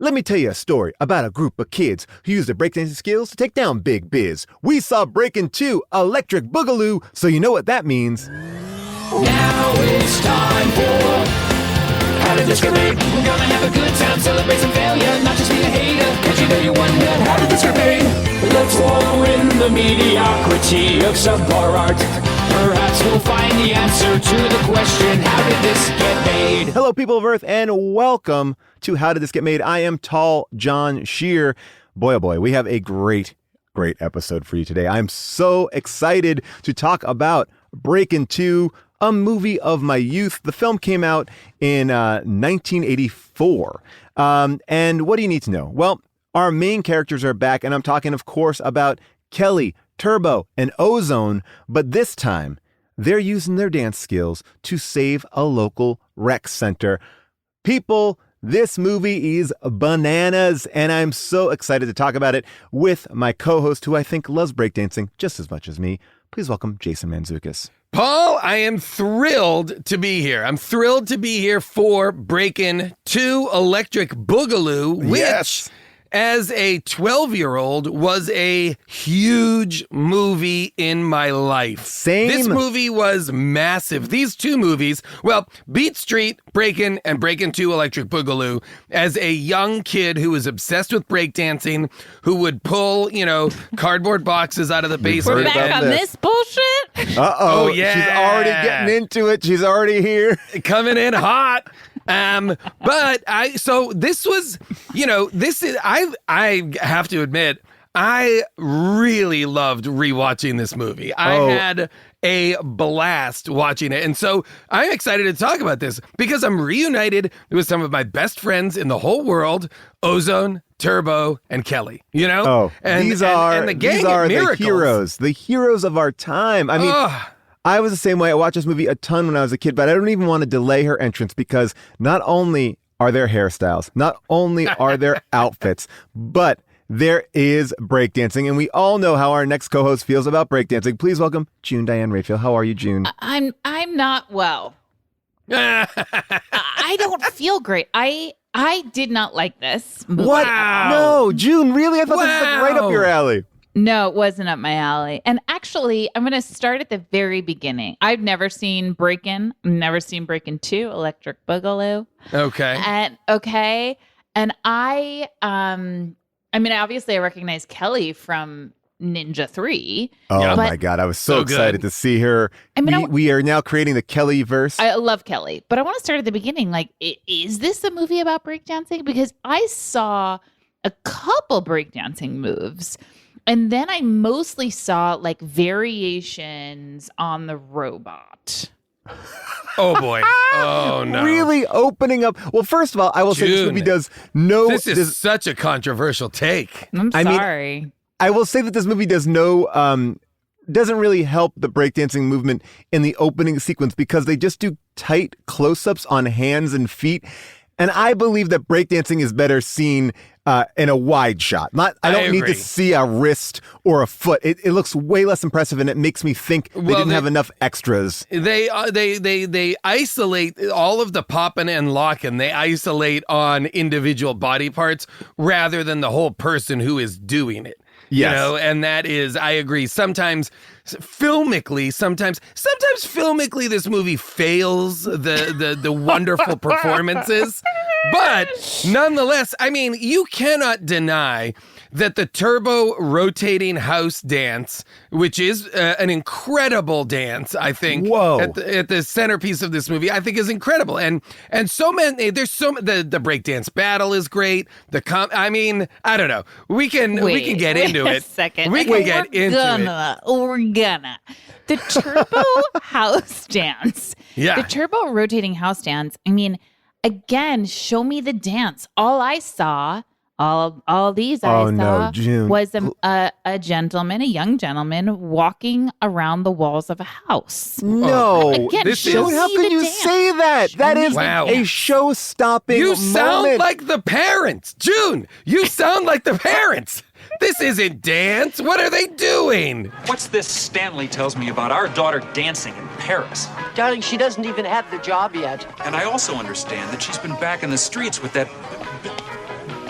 Let me tell you a story about a group of kids who used their breakdancing skills to take down Big Biz. We saw Breakin 2 Electric Boogaloo, so you know what that means. Now it's time for How Did This Get Made? We're gonna have a good time, celebrate some failure, not just be a hater. Cause you know you wonder, how did this get made? Let's wallow in the mediocrity of subpar art. Perhaps we'll find the answer to the question, how did this get made? Hello, people of Earth, and welcome to How Did This Get Made? I am Tall John Shear. Boy, oh boy, we have a great episode for you today. I'm so excited to talk about Breakin 2, a movie of my youth. The film came out in 1984. And what do you need to know? Well, our main characters are back, and I'm talking, of course, about Kelly, Turbo, and Ozone, but this time they're using their dance skills to save a local rec center. People, this movie is bananas, and I'm so excited to talk about it with my co-host, who I think loves breakdancing just as much as me. Please welcome Jason Mantzoukas. Paul, I am thrilled to be here. I'm thrilled to be here for Breakin 2 Electric Boogaloo, which, as a 12-year-old, was a huge movie in my life. Same. This movie was massive. These two movies, well, Beat Street, Breakin, and Breakin 2 Electric Boogaloo, as a young kid who was obsessed with breakdancing, who would pull, cardboard boxes out of the basement. We're back on this bullshit? Uh-oh. Oh, yeah. She's already getting into it. She's already here. Coming in hot. But I have to admit, I really loved rewatching this movie. I had a blast watching it. And so I'm excited to talk about this because I'm reunited with some of my best friends in the whole world, Ozone, Turbo, and Kelly, These are the heroes of our time. I mean, I was the same way. I watched this movie a ton when I was a kid, but I don't even want to delay her entrance because not only are there hairstyles, not only are there outfits, but there is breakdancing, and we all know how our next co-host feels about breakdancing. Please welcome June Diane Raphael. How are you, June? I'm not well. I don't feel great. I did not like this movie. What? No, June, really? I thought this was like right up your alley. No, it wasn't up my alley. And actually, I'm going to start at the very beginning. I've never seen Breakin. I've never seen Breakin 2, Electric Boogaloo. Okay. And I obviously I recognize Kelly from Ninja 3. Oh my God. I was so excited to see her. We are now creating the Kelly-verse. I love Kelly, but I want to start at the beginning. Like, is this a movie about breakdancing? Because I saw a couple breakdancing moves, and then I mostly saw like variations on the robot. Oh boy. Oh no. Really opening up. Well, first of all, I will say this movie does no... This is such a controversial take. I'm sorry. I will say that this movie doesn't really help the breakdancing movement in the opening sequence because they just do tight close-ups on hands and feet. And I believe that breakdancing is better seen in a wide shot. I don't need to see a wrist or a foot. It looks way less impressive, and it makes me think they didn't have enough extras. They isolate all of the popping and locking. They isolate on individual body parts rather than the whole person who is doing it. Yes. And that is, I agree. Sometimes filmically, this movie fails the wonderful performances. But nonetheless, I mean, you cannot deny that the turbo rotating house dance, which is an incredible dance, I think, at the centerpiece of this movie, I think is incredible. And so many, the breakdance battle is great. I don't know. We can get into it. We're gonna. The turbo house dance. Yeah. The turbo rotating house dance. I mean, again, show me the dance. All I saw, all these I saw was a gentleman, a young gentleman, walking around the walls of a house. No, again, how can you say that? That is a show-stopping moment. You sound like the parents, June. You sound like the parents. This isn't dance. What are they doing? What's this Stanley tells me about our daughter dancing in Paris? Darling, she doesn't even have the job yet. And I also understand that she's been back in the streets with that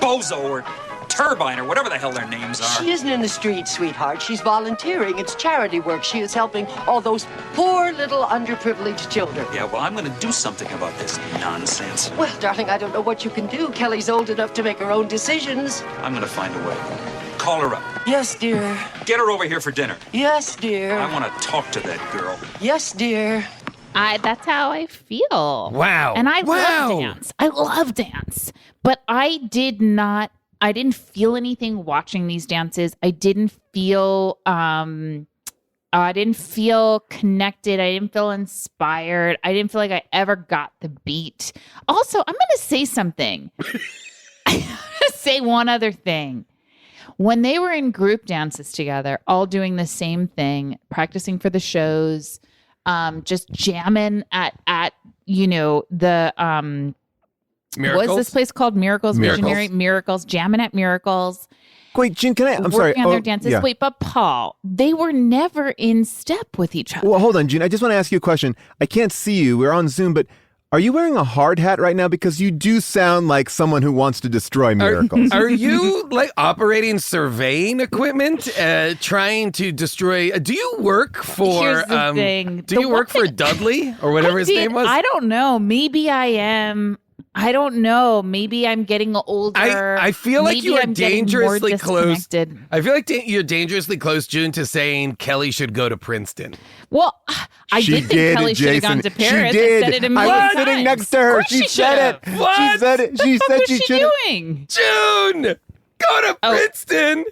Bozo or Turbine or whatever the hell their names are. She isn't in the streets, sweetheart. She's volunteering. It's charity work. She is helping all those poor little underprivileged children. Yeah, well, I'm going to do something about this nonsense. Well, darling, I don't know what you can do. Kelly's old enough to make her own decisions. I'm going to find a way. Call her up. Yes, dear. Get her over here for dinner. Yes, dear. I want to talk to that girl. Yes, dear. That's how I feel. Wow. And I love dance. I love dance. But I didn't feel anything watching these dances. I didn't feel connected. I didn't feel inspired. I didn't feel like I ever got the beat. Also, I'm going to say something. I'm going to say one other thing. When they were in group dances together, all doing the same thing, practicing for the shows, just jamming at the Miracles? what's this place called? Miracles. Visionary Miracles, jamming at Miracles. Wait, Jen, I'm sorry. Working on their dances. Yeah. Wait, but Paul, they were never in step with each other. Well, hold on, Jen. I just want to ask you a question. I can't see you. We're on Zoom, but are you wearing a hard hat right now? Because you do sound like someone who wants to destroy Miracles. Are you like operating surveying equipment, trying to destroy? Do you work for? Here's the thing. Do you work for Dudley or whatever his name was? I don't know. Maybe I am. I don't know. Maybe I'm getting older. I feel like you are dangerously close. I feel like you're dangerously close, June, to saying Kelly should go to Princeton. Well, I She did think Kelly should have gone to Paris. She did. I said it a million I was times. sitting next to her. Of course She said it. What? She said it. She said she What's should. she doing? June, go to Princeton.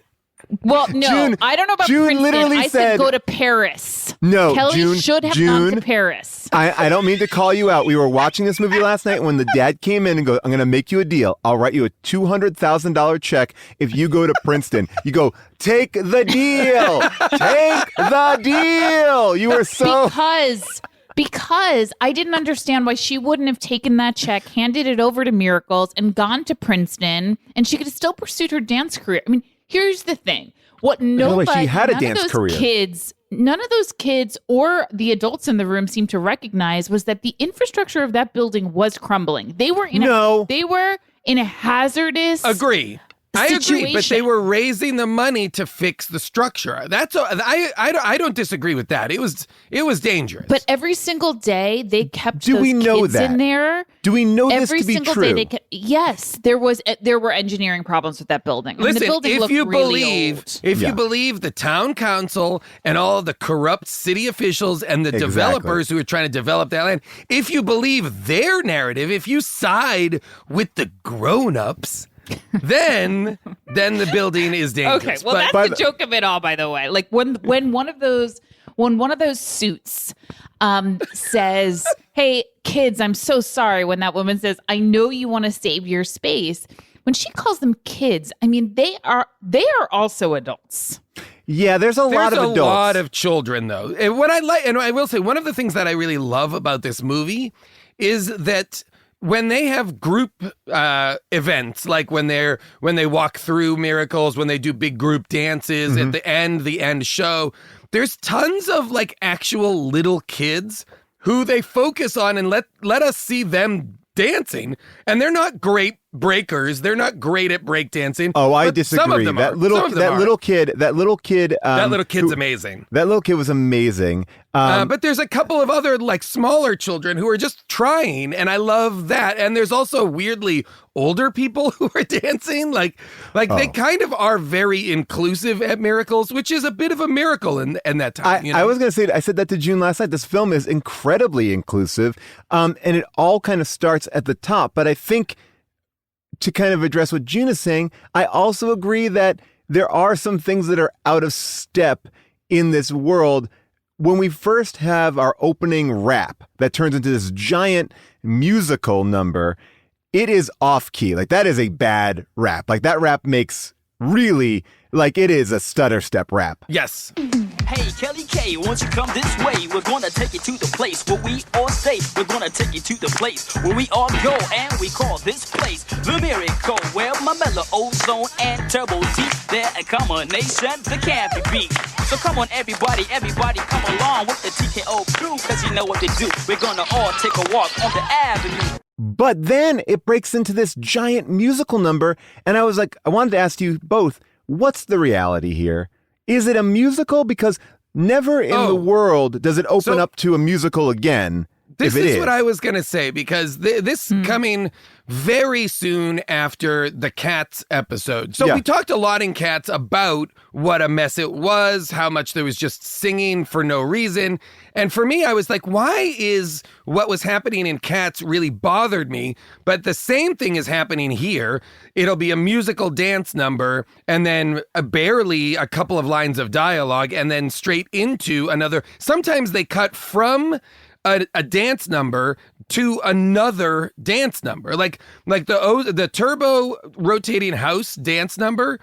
Well, no, June- I don't know about June Princeton. literally I said- said go to Paris. No, Kelly June, should have June, gone to Paris. I don't mean to call you out. We were watching this movie last night when the dad came in and goes, I'm going to make you a deal. I'll write you a $200,000 check if you go to Princeton. You go, take the deal. Take the deal. You were so... Because I didn't understand why she wouldn't have taken that check, handed it over to Miracles, and gone to Princeton, and she could have still pursued her dance career. I mean, here's the thing. What nobody, she had a none dance of those career. None of those kids or the adults in the room seemed to recognize was that the infrastructure of that building was crumbling. They were in a hazardous Agree. I agree, but they were raising the money to fix the structure. That's I don't disagree with that. It was dangerous. But every single day they kept Do those we know kids that? in there. Do we know this Every to be single true? day they kept, yes, there were engineering problems with that building. I mean, Listen, the building if looked you really believe old. you believe the town council and all of the corrupt city officials and the developers who are trying to develop that land, if you believe their narrative, if you side with the grown-ups, then the building is dangerous. Okay, well that's the joke of it all, by the way. Like when one of those suits says, "Hey kids, I'm so sorry," when that woman says, "I know you want to save your space," when she calls them kids, I mean they are also adults. Yeah, there's a lot of adults. There's a lot of children, though. And what I like, and I will say, one of the things that I really love about this movie is that when they have group events, like when they walk through Miracles, when they do big group dances at the end show, there's tons of like actual little kids who they focus on and let us see them dancing, and they're not great breakers. They're not great at breakdancing. Oh, I disagree. Some of them that are. little Some of them are. little kid. That little kid's amazing. That little kid was amazing. But there's a couple of other like smaller children who are just trying, and I love that. And there's also weirdly older people who are dancing. Like they kind of are very inclusive at Miracles, which is a bit of a miracle in that time. I was going to say, I said that to June last night. This film is incredibly inclusive, and it all kind of starts at the top. But I think, to kind of address what June is saying, I also agree that there are some things that are out of step in this world. When we first have our opening rap that turns into this giant musical number, it is off key. Like that is a bad rap. Like that rap makes really, like it is a stutter step rap. Yes. Hey, Kelly K, won't you come this way? We're gonna take you to the place where we all stay. We're gonna take you to the place where we all go, and we call this place the Miracle, where my mellow ozone and turbo T, they're a combination that can't be beat. So come on, everybody come along with the TKO crew, cause you know what to do. We're gonna all take a walk on the avenue. But then it breaks into this giant musical number. And I was like, I wanted to ask you both, what's the reality here? Is it a musical? Because never in the world does it open up to a musical again. This is what I was going to say, because this coming very soon after the Cats episode. So we talked a lot in Cats about what a mess it was, how much there was just singing for no reason. And for me, I was like, why is what was happening in Cats really bothered me? But the same thing is happening here. It'll be a musical dance number and then barely a couple of lines of dialogue and then straight into another. Sometimes they cut from a dance number to another dance number, like the turbo rotating house dance number.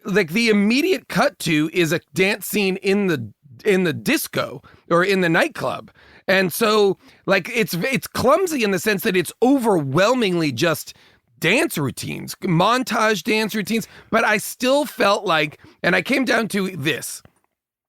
Like the immediate cut to is a dance scene in the disco or in the nightclub, and so like it's clumsy in the sense that it's overwhelmingly just dance routines, montage dance routines. But I still felt like, and I came down to this,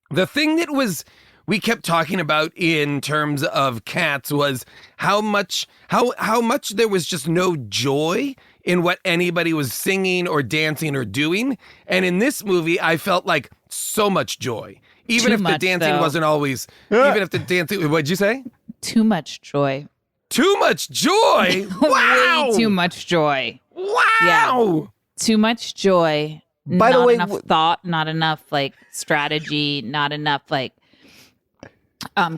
the thing that was. We kept talking about in terms of Cats was how much there was just no joy in what anybody was singing or dancing or doing. And in this movie, I felt like so much joy. Even if the dancing wasn't always, even if the dancing, what'd you say? Too much joy. Too much joy? Wow! Way too much joy. Wow! Yeah. Too much joy. By the way, not enough thought, not enough like strategy, not enough like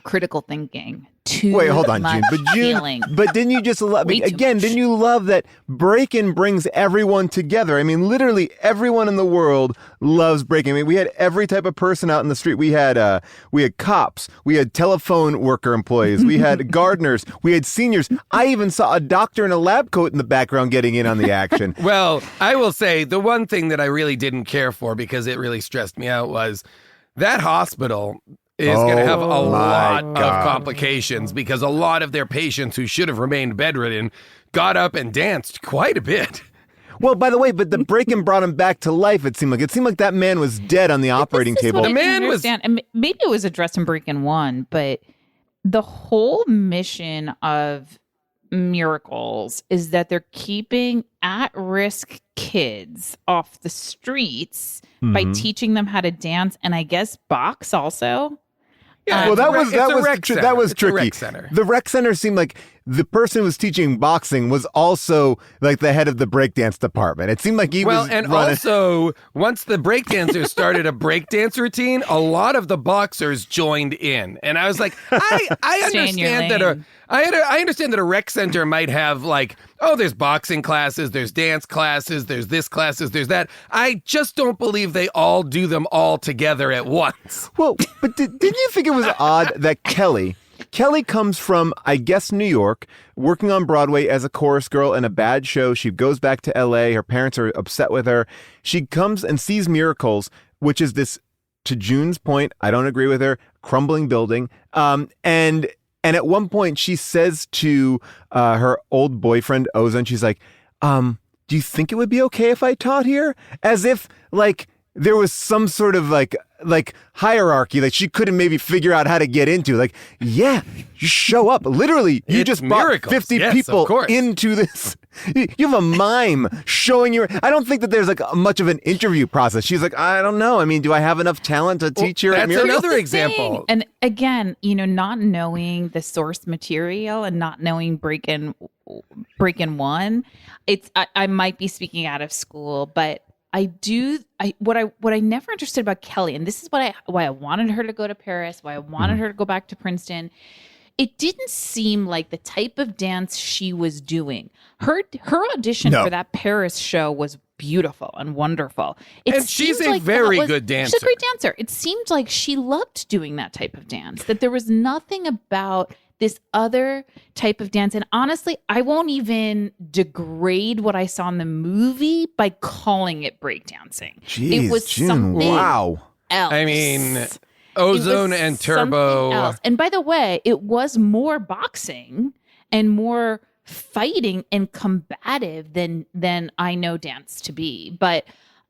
critical thinking. Wait, hold on, June. But didn't you just love, again, didn't you love that Breakin brings everyone together? I mean, literally everyone in the world loves Breakin. I mean, we had every type of person out in the street. We had cops, we had telephone worker employees, we had gardeners, we had seniors. I even saw a doctor in a lab coat in the background getting in on the action. Well, I will say the one thing that I really didn't care for because it really stressed me out was that hospital is going to have a lot of complications because a lot of their patients who should have remained bedridden got up and danced quite a bit. Well, by the way, but the Breakin brought him back to life, it seemed like that man was dead on the operating table. The man was... And maybe it was addressed in Breakin 1, but the whole mission of Miracles is that they're keeping at-risk kids off the streets by teaching them how to dance and I guess box also. Yeah, well, that was tricky. Rec center. The rec center seemed like the person who was teaching boxing was also like the head of the breakdance department. It seemed like he was running. Also, once the breakdancers started a breakdance routine, a lot of the boxers joined in, and I was like, I understand that I understand that a rec center might have like, oh, there's boxing classes, there's dance classes, there's this classes, there's that. I just don't believe they all do them all together at once. Well, but didn't you think it was odd that Kelly comes from, I guess, New York, working on Broadway as a chorus girl in a bad show. She goes back to L.A. Her parents are upset with her. She comes and sees Miracles, which is this, to June's point, I don't agree with her, crumbling building. And at one point she says to her old boyfriend, Ozone, she's like, do you think it would be okay if I taught here? As if, like, there was some sort of like hierarchy that she couldn't maybe figure out how to get into. Like, yeah, you show up. Literally, you just brought Miracles. 50 people into this. You have a mime showing your... I don't think that there's like much of an interview process. She's like, I don't know. I mean, do I have enough talent to teach here at Miracles? That's another example. And again, not knowing the source material and not knowing Breakin 1, I might be speaking out of school, but what I never understood about Kelly, and this is why I wanted her to go to Paris, why I wanted her to go back to Princeton. It didn't seem like the type of dance she was doing. Her audition for that Paris show was beautiful and wonderful. And she's a very good dancer. She's a great dancer. It seemed like she loved doing that type of dance, that there was nothing about this other type of dance. And honestly, I won't even degrade what I saw in the movie by calling it breakdancing. Jeez, it was June, something wow. else. I mean, Ozone and Turbo. Else. And by the way, it was more boxing and more fighting and combative than I know dance to be. But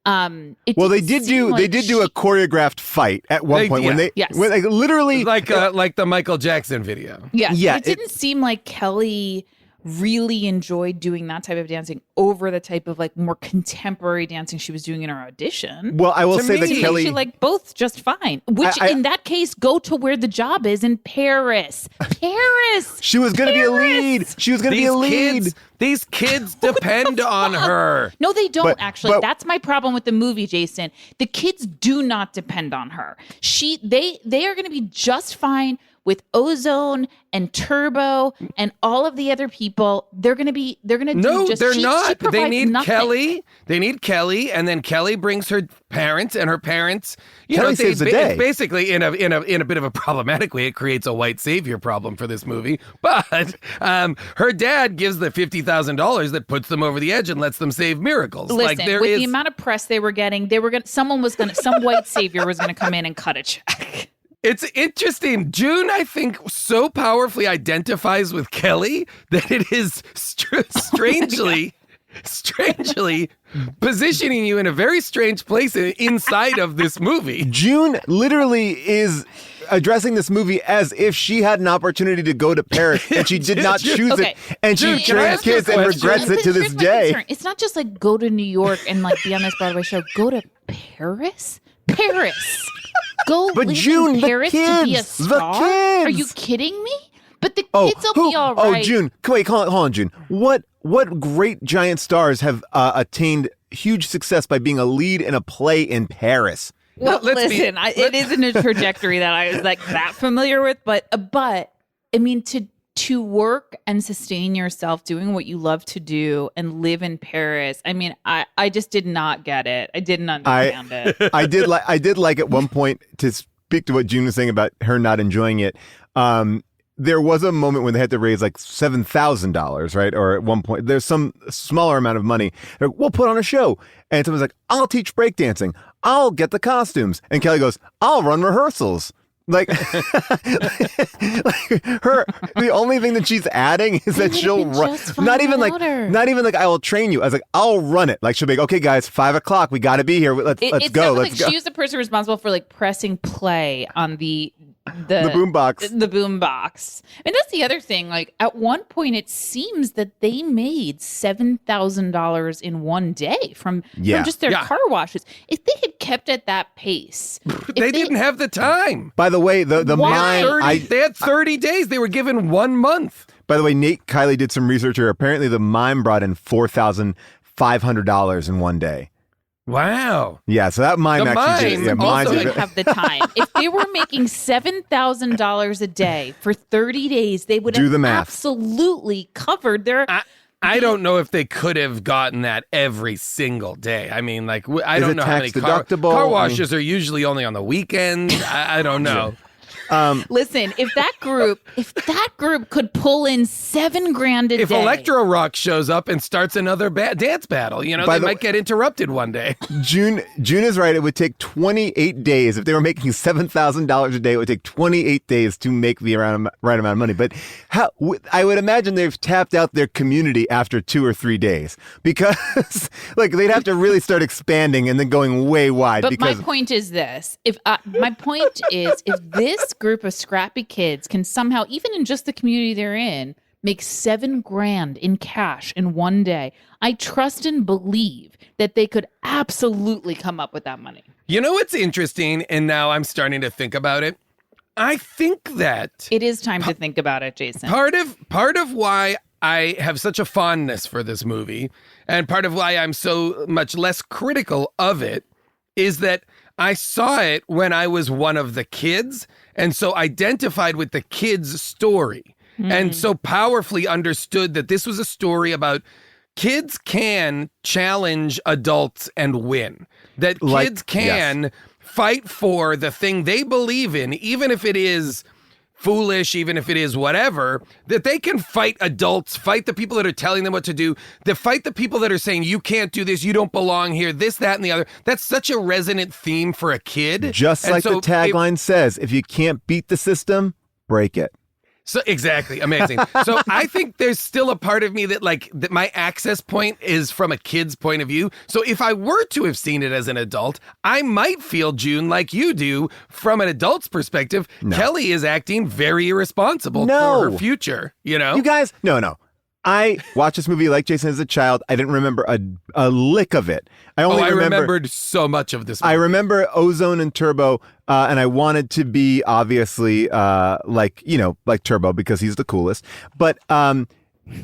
they did do a choreographed fight at one point when literally like the Michael Jackson video. Yeah. It didn't seem like Kelly really enjoyed doing that type of dancing over the type of like more contemporary dancing she was doing in her audition. Well, I will say that To me, Kelly, she liked both just fine. Which in that case, go to where the job is in Paris. Paris. she was going to be a lead. She was going to be a lead. These kids depend on her. No, they don't actually. but- That's my problem with the movie, Jason. The kids do not depend on her. They are going to be just fine with Ozone and Turbo and all of the other people. They're going to do No, just they're she not. They provides need nothing. Kelly. They need Kelly, and then Kelly brings her parents, and her parents. Kelly saves the day. It's basically, in a bit of a problematic way, it creates a white savior problem for this movie. But her dad gives the $50,000 that puts them over the edge and lets them save miracles. Listen, like with the amount of press they were getting, some white savior was going to come in and cut a check. It's interesting. June, I think, so powerfully identifies with Kelly that it is strangely positioning you in a very strange place inside of this movie. June literally is addressing this movie as if she had an opportunity to go to Paris and she did not choose it. And June, she can I trains ask you a kids and question? regrets it to this Here's my day. concern. It's not just like go to New York and like be on this Broadway show. Go to Paris? Paris. Go But live June, in the Paris to be a kids, the star? Are you kids. kidding me? But the kids will be all right. Oh, June. Wait, hold on, June. What great giant stars have attained huge success by being a lead in a play in Paris? Well, Let's be- listen, it isn't a trajectory that I was like that familiar with, but I mean to work and sustain yourself doing what you love to do and live in Paris. I mean, I just did not get it. I didn't understand it. I did like at one point, to speak to what June was saying about her not enjoying it. There was a moment when they had to raise like $7,000, right? Or at one point, there's some smaller amount of money. They're like, we'll put on a show. And someone's like, I'll teach breakdancing. I'll get the costumes. And Kelly goes, I'll run rehearsals. Like, the only thing that she's adding is that she'll run. Not even like I will train you. I was like, I'll run it. Like she'll be like, okay, guys, 5:00, we got to be here. Let's go. Let's go. She was the person responsible for like pressing play on the boombox. The boombox. And that's the other thing. Like at one point, it seems that they made $7,000 in one day from just their car washes. If they had kept at that pace, they didn't have the time. By the way, the mime. They had 30 days. They were given 1 month. By the way, Nate Kiley did some research here. Apparently, the mime brought in $4,500 in one day. Wow. Yeah, so that mime actually did have the time. If they were making $7,000 a day for 30 days, they would Do have the math. absolutely covered their. I don't know if they could have gotten that every single day. I mean, like, I Is don't it know how many tax car deductible? washes are usually only on the weekends. I don't know. Listen, if that group could pull in $7,000 a If day. Electro Rock shows up and starts another dance battle, they might get interrupted one day. June is right. It would take 28 days. If they were making $7,000 a day, it would take 28 days to make the right amount of money. But I would imagine they've tapped out their community after 2 or 3 days because like they'd have to really start expanding and then going way wide. But because my point is this: if this group of scrappy kids can somehow, even in just the community they're in, make $7,000 in cash in one day, I trust and believe that they could absolutely come up with that money. You know what's interesting? And now I'm starting to think about it. I think that It is time to think about it, Jason. part of why I have such a fondness for this movie, and part of why I'm so much less critical of it, is that I saw it when I was one of the kids, and so identified with the kids' story, and so powerfully understood that this was a story about kids can challenge adults and win. That kids can fight for the thing they believe in, even if it is foolish, even if it is whatever, that they can fight adults, fight the people that are telling them what to do, that fight the people that are saying, you can't do this, you don't belong here, this, that, and the other. That's such a resonant theme for a kid. just And like so the tagline says, if you can't beat the system, break it. So exactly. Amazing. So I think there's still a part of me that that my access point is from a kid's point of view. So if I were to have seen it as an adult, I might feel, June, like you do from an adult's perspective. No. Kelly is acting very irresponsible for her future, You guys, no. I watched this movie like Jason as a child. I didn't remember a lick of it. I remembered so much of this movie. I remember Ozone and Turbo, and I wanted to be obviously like Turbo because he's the coolest. But I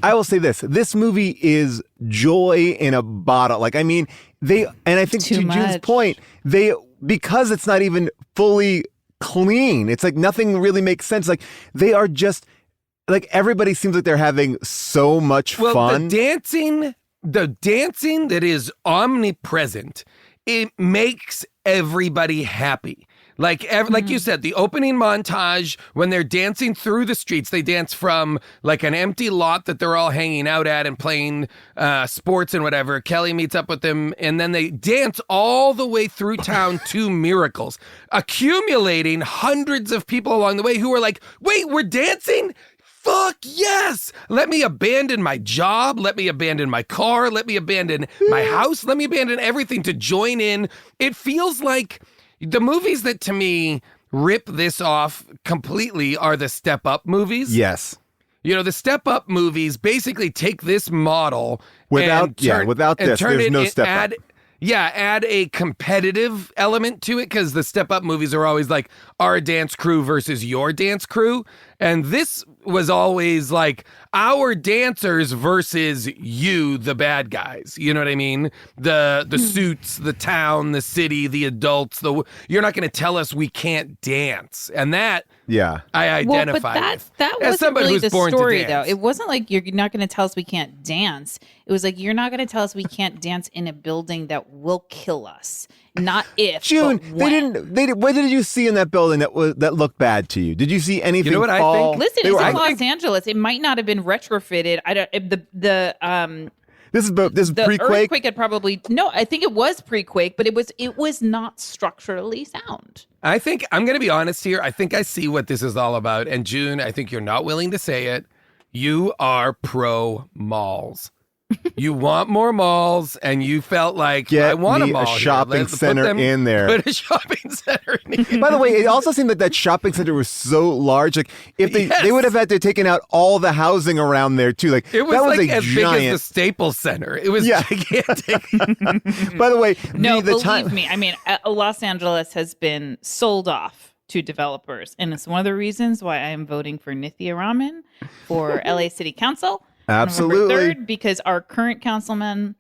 will say this movie is joy in a bottle. Like, I mean, and I think to June's point, because it's not even fully clean, it's like nothing really makes sense. Like, they are just... Like, everybody seems like they're having so much fun. The dancing that is omnipresent, it makes everybody happy. Like you said, the opening montage, when they're dancing through the streets, they dance from like an empty lot that they're all hanging out at and playing sports and whatever. Kelly meets up with them, and then they dance all the way through town to Miracles, accumulating hundreds of people along the way who are like, wait, we're dancing? Fuck yes! Let me abandon my job. Let me abandon my car. Let me abandon my house. Let me abandon everything to join in. It feels like the movies that, to me, rip this off completely are the Step Up movies. Yes. You know, the Step Up movies basically take this model without this, there's no Step Up. Add a competitive element to it, because the Step Up movies are always like our dance crew versus your dance crew. And this was always like our dancers versus you, the bad guys. You know what I mean? The suits, the town, the city, the adults. You're not going to tell us we can't dance. And that, I identify with. That wasn't really the story, though. It wasn't like you're not going to tell us we can't dance. It was like, you're not going to tell us we can't dance in a building that will kill us. Not if, June, but when. they didn't. What did you see in that building that looked bad to you? Did you see anything? You know what fall? I think? Listen, it's in Los Angeles. It might not have been retrofitted. This is pre-quake. Earthquake had probably I think it was pre-quake, but it was not structurally sound. I think I'm going to be honest here. I think I see what this is all about. And June, I think you're not willing to say it. You are pro malls. You want more malls, and you felt like, I want a mall. Get a shopping center in there. Put a shopping center in here. By the way, it also seemed like that shopping center was so large. Like, if they would have had to taken out all the housing around there too. Like, it was that was like as big as the Staples Center. It was gigantic. By the way, believe me. I mean, Los Angeles has been sold off to developers, and it's one of the reasons why I am voting for Nithya Raman for LA City Council. Absolutely. November 3rd, because our current councilman,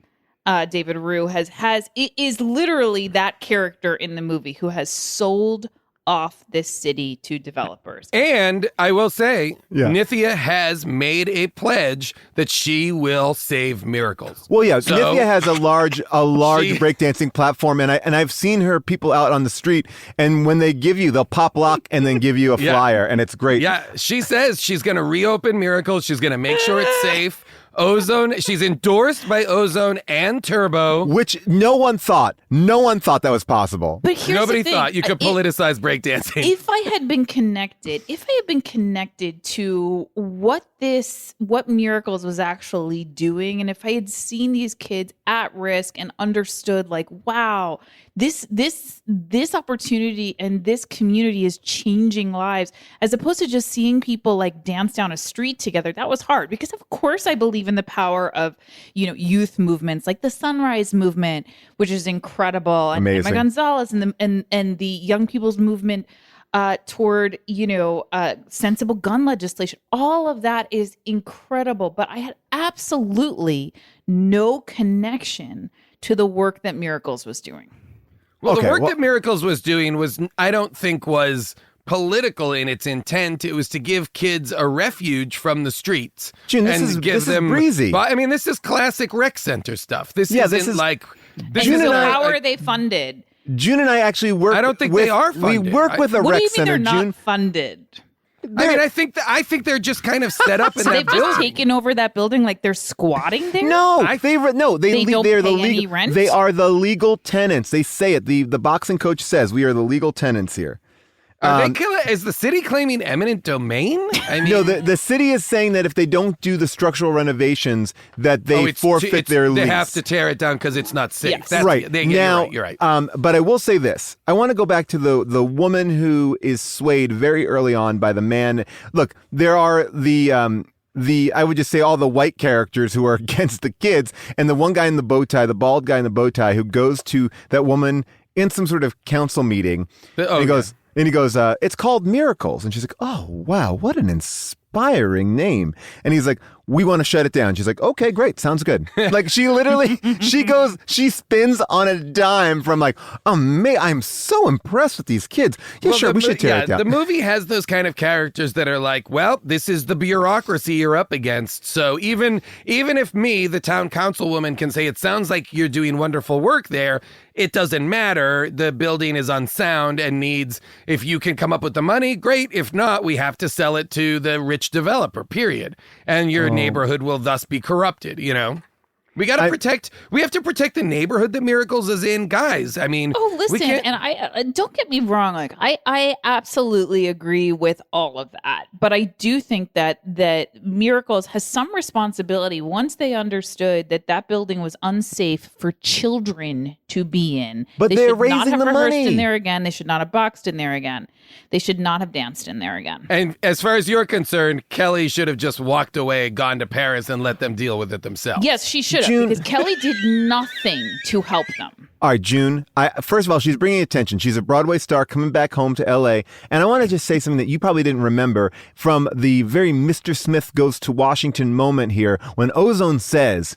David Rue, is literally that character in the movie who has sold off this city to developers. And I will say, Nithya has made a pledge that she will save Miracles. Well, Nithya has a large breakdancing platform, and I've seen her people out on the street, and when they they'll pop lock and then give you a flyer, and it's great. Yeah, she says she's going to reopen Miracles. She's going to make sure it's safe. Ozone, she's endorsed by Ozone and Turbo. Which no one thought that was possible. But nobody thought you could politicize breakdancing. If I had been connected to what Miracles was actually doing, and if I had seen these kids at risk and understood, like, wow, this opportunity and this community is changing lives, as opposed to just seeing people like dance down a street together, that was hard, because of course I believe in the power of, youth movements like the Sunrise Movement, which is incredible. Amazing. And Emma Gonzalez and the young people's movement toward, sensible gun legislation. All of that is incredible. But I had absolutely no connection to the work that Miracles was doing. Well, the work that Miracles was doing I don't think was political in its intent. It was to give kids a refuge from the streets. June, this is breezy. I mean, this is classic rec center stuff. How are they funded? June and I actually work. I don't think they are funded. We work with a rec center. They're not funded? I think they're just kind of set up in that they've building. Just taken over that building, like they're squatting there. They don't pay any rent. They are the legal tenants. They say it. The boxing coach says we are the legal tenants here. Is the city claiming eminent domain? I mean, no, the city is saying that if they don't do the structural renovations, that they forfeit their lease. They have to tear it down because it's not safe. Yes. That's right. You're right. But I will say this. I want to go back to the woman who is swayed very early on by the man. Look, there are the I would just say all the white characters who are against the kids, and the one guy in the bow tie, the bald guy in the bow tie, who goes to that woman in some sort of council meeting. And he goes, it's called Miracles. And she's like, oh, wow, what an inspiring name. And he's like, we want to shut it down. She's like, okay, great. Sounds good. Like she spins on a dime from like, oh, I'm so impressed with these kids. Yeah, sure, we should tear it down. The movie has those kind of characters that are like, well, this is the bureaucracy you're up against. So even if me, the town councilwoman, can say it sounds like you're doing wonderful work there, it doesn't matter. The building is unsound and needs, if you can come up with the money, great. If not, we have to sell it to the rich developer, period. And your neighborhood will thus be corrupted, you know? We have to protect the neighborhood that Miracles is in, guys. I mean, listen, and I don't get me wrong. Like I absolutely agree with all of that, but I do think that Miracles has some responsibility once they understood that building was unsafe for children to be in. But they're raising the money. They should not have rehearsed in there again. They should not have boxed in there again. They should not have danced in there again. And as far as you're concerned, Kelly should have just walked away, gone to Paris, and let them deal with it themselves. Yes, she should have, because Kelly did nothing to help them. All right, June, first of all, she's bringing attention. She's a Broadway star coming back home to L.A., and I want to just say something that you probably didn't remember from the very Mr. Smith Goes to Washington moment here when Ozone says,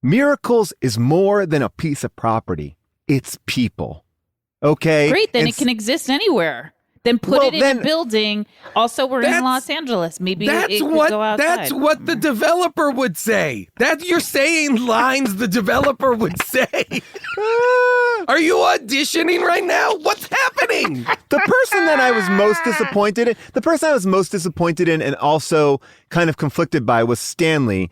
Miracles is more than a piece of property. It's people. Okay? Great, then it can exist anywhere. Then put it in a building. Also, we're in Los Angeles. Maybe it could go outside. That's what the developer would say. That you're saying lines the developer would say. Are you auditioning right now? What's happening? The person I was most disappointed in and also kind of conflicted by was Stanley,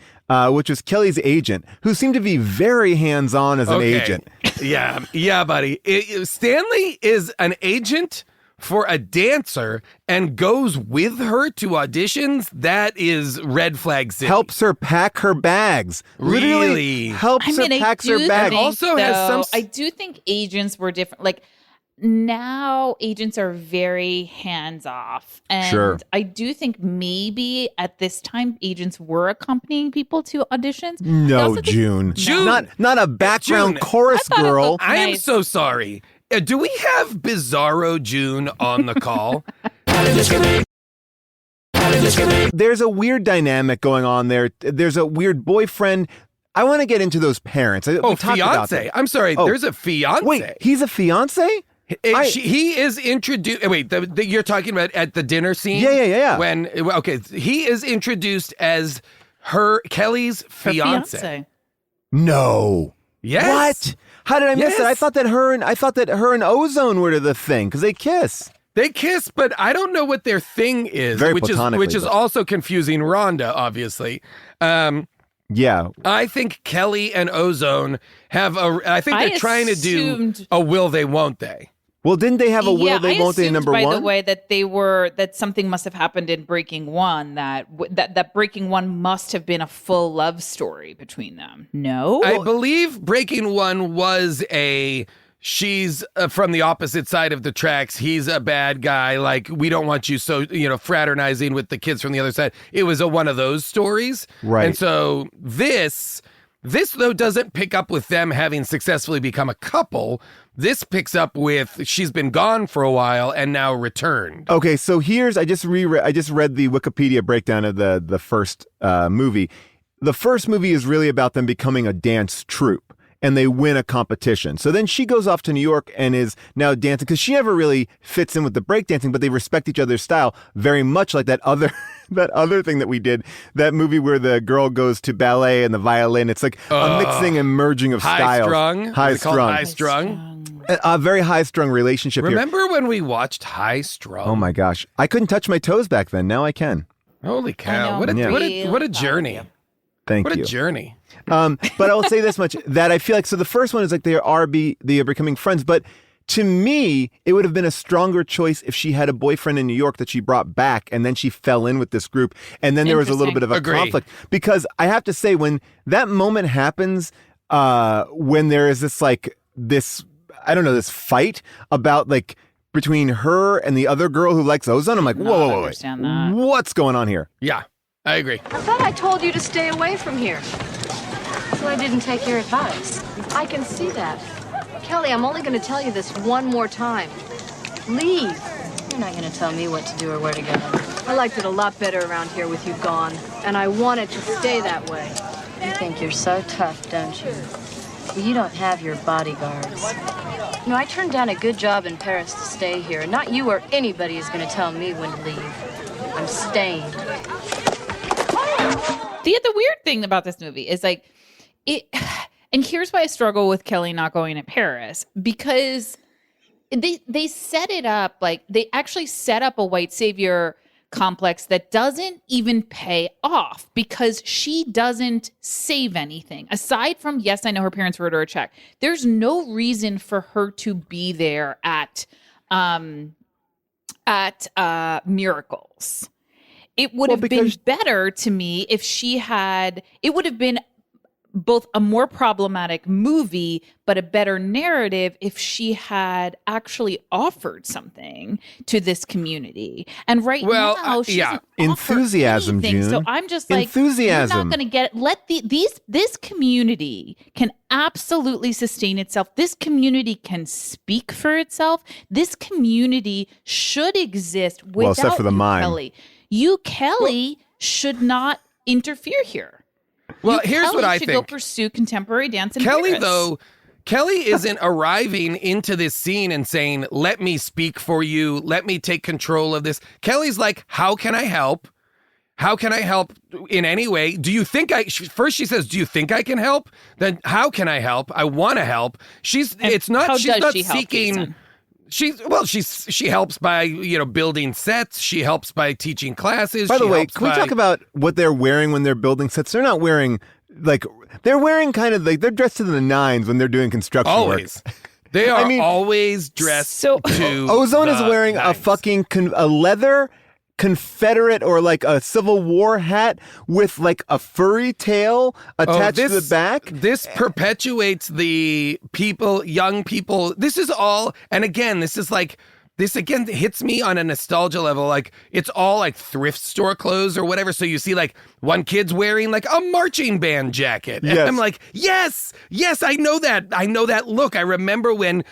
which was Kelly's agent, who seemed to be very hands-on as an agent. Yeah, buddy. Stanley is an agent for a dancer and goes with her to auditions. That is red flag city. Helps her pack her bags. Literally helps her pack her bags. I do think agents were different. Like, now agents are very hands-off. And I do think maybe at this time agents were accompanying people to auditions. No, June. Not a background chorus girl. I am so sorry. Do we have Bizarro June on the call? There's a weird dynamic going on there. There's a weird boyfriend. I want to get into those parents. Fiance. I'm sorry. There's a fiance. Wait, he's a fiance? He is introduced. Wait, you're talking about at the dinner scene? Yeah. He is introduced as Kelly's fiance. No. Yes. What? How did I miss it? I thought that her and Ozone were the thing because they kiss. They kiss, but I don't know what their thing is, which is also confusing Rhonda, obviously. Yeah. I think Kelly and Ozone have I think they're trying to do a will they, won't they. Well, didn't they have a will they, won't they number one? By the way, that something must have happened in Breaking One, that Breaking One must have been a full love story between them. No? I believe Breaking One was she's from the opposite side of the tracks. He's a bad guy. Like, we don't want you fraternizing with the kids from the other side. It was one of those stories. Right. And so this though doesn't pick up with them having successfully become a couple. This picks up with she's been gone for a while and now returned. Okay, so I just read the Wikipedia breakdown of the first movie. The first movie is really about them becoming a dance troupe, and they win a competition. So then she goes off to New York and is now dancing because she never really fits in with the breakdancing, but they respect each other's style very much, like that other thing that we did, that movie where the girl goes to ballet and the violin. It's like a mixing and merging of styles. High strung. A very high-strung relationship. Remember when we watched High Strung? Oh my gosh. I couldn't touch my toes back then. Now I can. Holy cow. What a journey. Thank you. What a journey. But I will say this much, that I feel like, so the first one is like they are becoming friends, but to me, it would have been a stronger choice if she had a boyfriend in New York that she brought back and then she fell in with this group and then there was a little bit of a conflict. Because I have to say, when that moment happens, when there is this fight about between her and the other girl who likes Ozone, I'm like, whoa, what's going on here? Yeah. I agree. I thought I told you to stay away from here. So I didn't take your advice. I can see that. Kelly, I'm only going to tell you this one more time. Leave. You're not going to tell me what to do or where to go. I liked it a lot better around here with you gone, and I want it to stay that way. You think you're so tough, don't you? Well, you don't have your bodyguards. You know, I turned down a good job in Paris to stay here, and not you or anybody is going to tell me when to leave. I'm staying. The weird thing about this movie is like it, and here's why I struggle with Kelly not going to Paris, because they set it up like they actually set up a white savior complex that doesn't even pay off because she doesn't save anything aside from, yes, I know her parents wrote her a check. There's no reason for her to be there at Miracles. It would have been better to me if she had, it would have been both a more problematic movie, but a better narrative if she had actually offered something to this community. And now she doesn't enthusiasm, anything. June. So I'm just like, enthusiasm. You're not going to get it. This community can absolutely sustain itself. This community can speak for itself. This community should exist without except for the mime. Kelly. You, Kelly, should not interfere here. Well, here's what I should think. Go pursue contemporary dance in Kelly, Paris. though, Kelly isn't arriving into this scene and saying, let me speak for you. Let me take control of this. Kelly's like, how can I help? How can I help in any way? Do you think first she says, do you think I can help? Then how can I help? I want to help. She's not seeking. She helps by, building sets. She helps by teaching classes. By the way, can we talk about what they're wearing when they're building sets? They're not wearing they're wearing kind of like they're dressed to the nines when they're doing construction work. They are always dressed to Ozone is wearing nines. a fucking a leather Confederate or like a Civil War hat with like a furry tail attached to the back. This perpetuates the young people. This is all, and again, this hits me on a nostalgia level. Like it's all like thrift store clothes or whatever. So you see like one kid's wearing like a marching band jacket. And I'm like, yes, I know that. I know that look. I remember when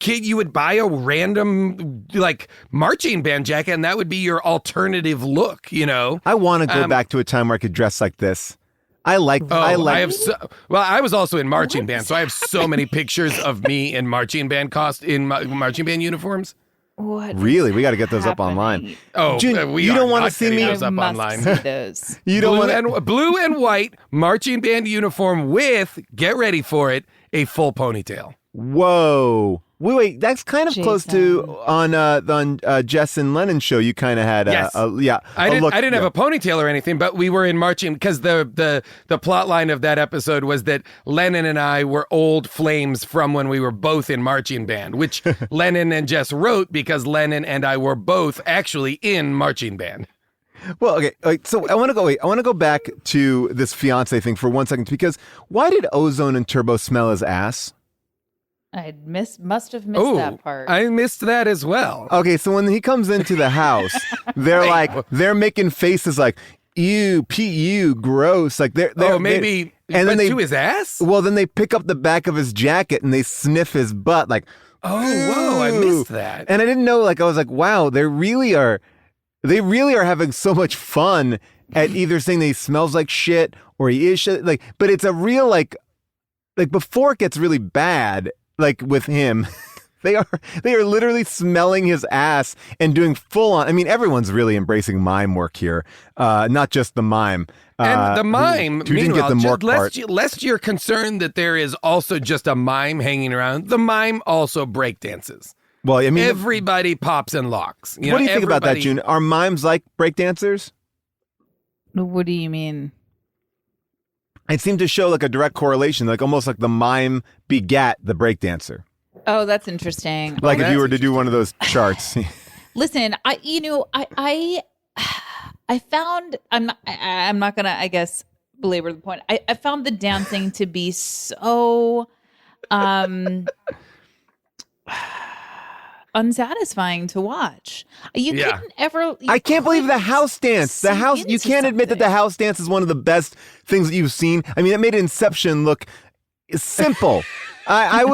you would buy a random like marching band jacket and that would be your alternative look, I want to go back to a time where I could dress like this. I was also in marching band, so I have so many pictures of me in marching band marching band uniforms. What? Really? We got to get those up online. Oh, June, you don't want to see me those up online. See those. You don't want blue and white marching band uniform with, get ready for it, a full ponytail. Whoa. Wait, that's kind of close to on Jess and Lennon's show. You kind of had I didn't have a ponytail or anything, but we were in marching because the plot line of that episode was that Lennon and I were old flames from when we were both in marching band, which Lennon and Jess wrote because Lennon and I were both actually in marching band. Well, okay. So I want to go back to this fiance thing for 1 second because why did Ozone and Turbo smell his ass? I must have missed that part. I missed that as well. Okay, so when he comes into the house, they're making faces like, ew, P.U., gross. Like they're maybe and then to his ass? Well, then they pick up the back of his jacket and they sniff his butt like, oh, whoa, I missed that. And I didn't know, I was like, wow, they really are having so much fun at either saying that he smells like shit or he is shit. But it's a real, before it gets really bad, with him, they are literally smelling his ass and doing full on. I mean, everyone's really embracing mime work here, not just the mime. And the mime, who didn't get the more part. Lest you're concerned that there is also just a mime hanging around, the mime also breakdances. Well, I mean, everybody pops and locks. What do you think about that, June? Are mimes like breakdancers? What do you mean? It seemed to show a direct correlation, almost like the mime begat the breakdancer. Oh, that's interesting. If you were to do one of those charts. Listen, I found, I'm not gonna, I guess, belabor the point. I found the dancing to be so, unsatisfying to watch. You couldn't ever. I can't believe the house dance. The house. You can't admit that the house dance is one of the best things that you've seen. I mean, it made Inception look simple. I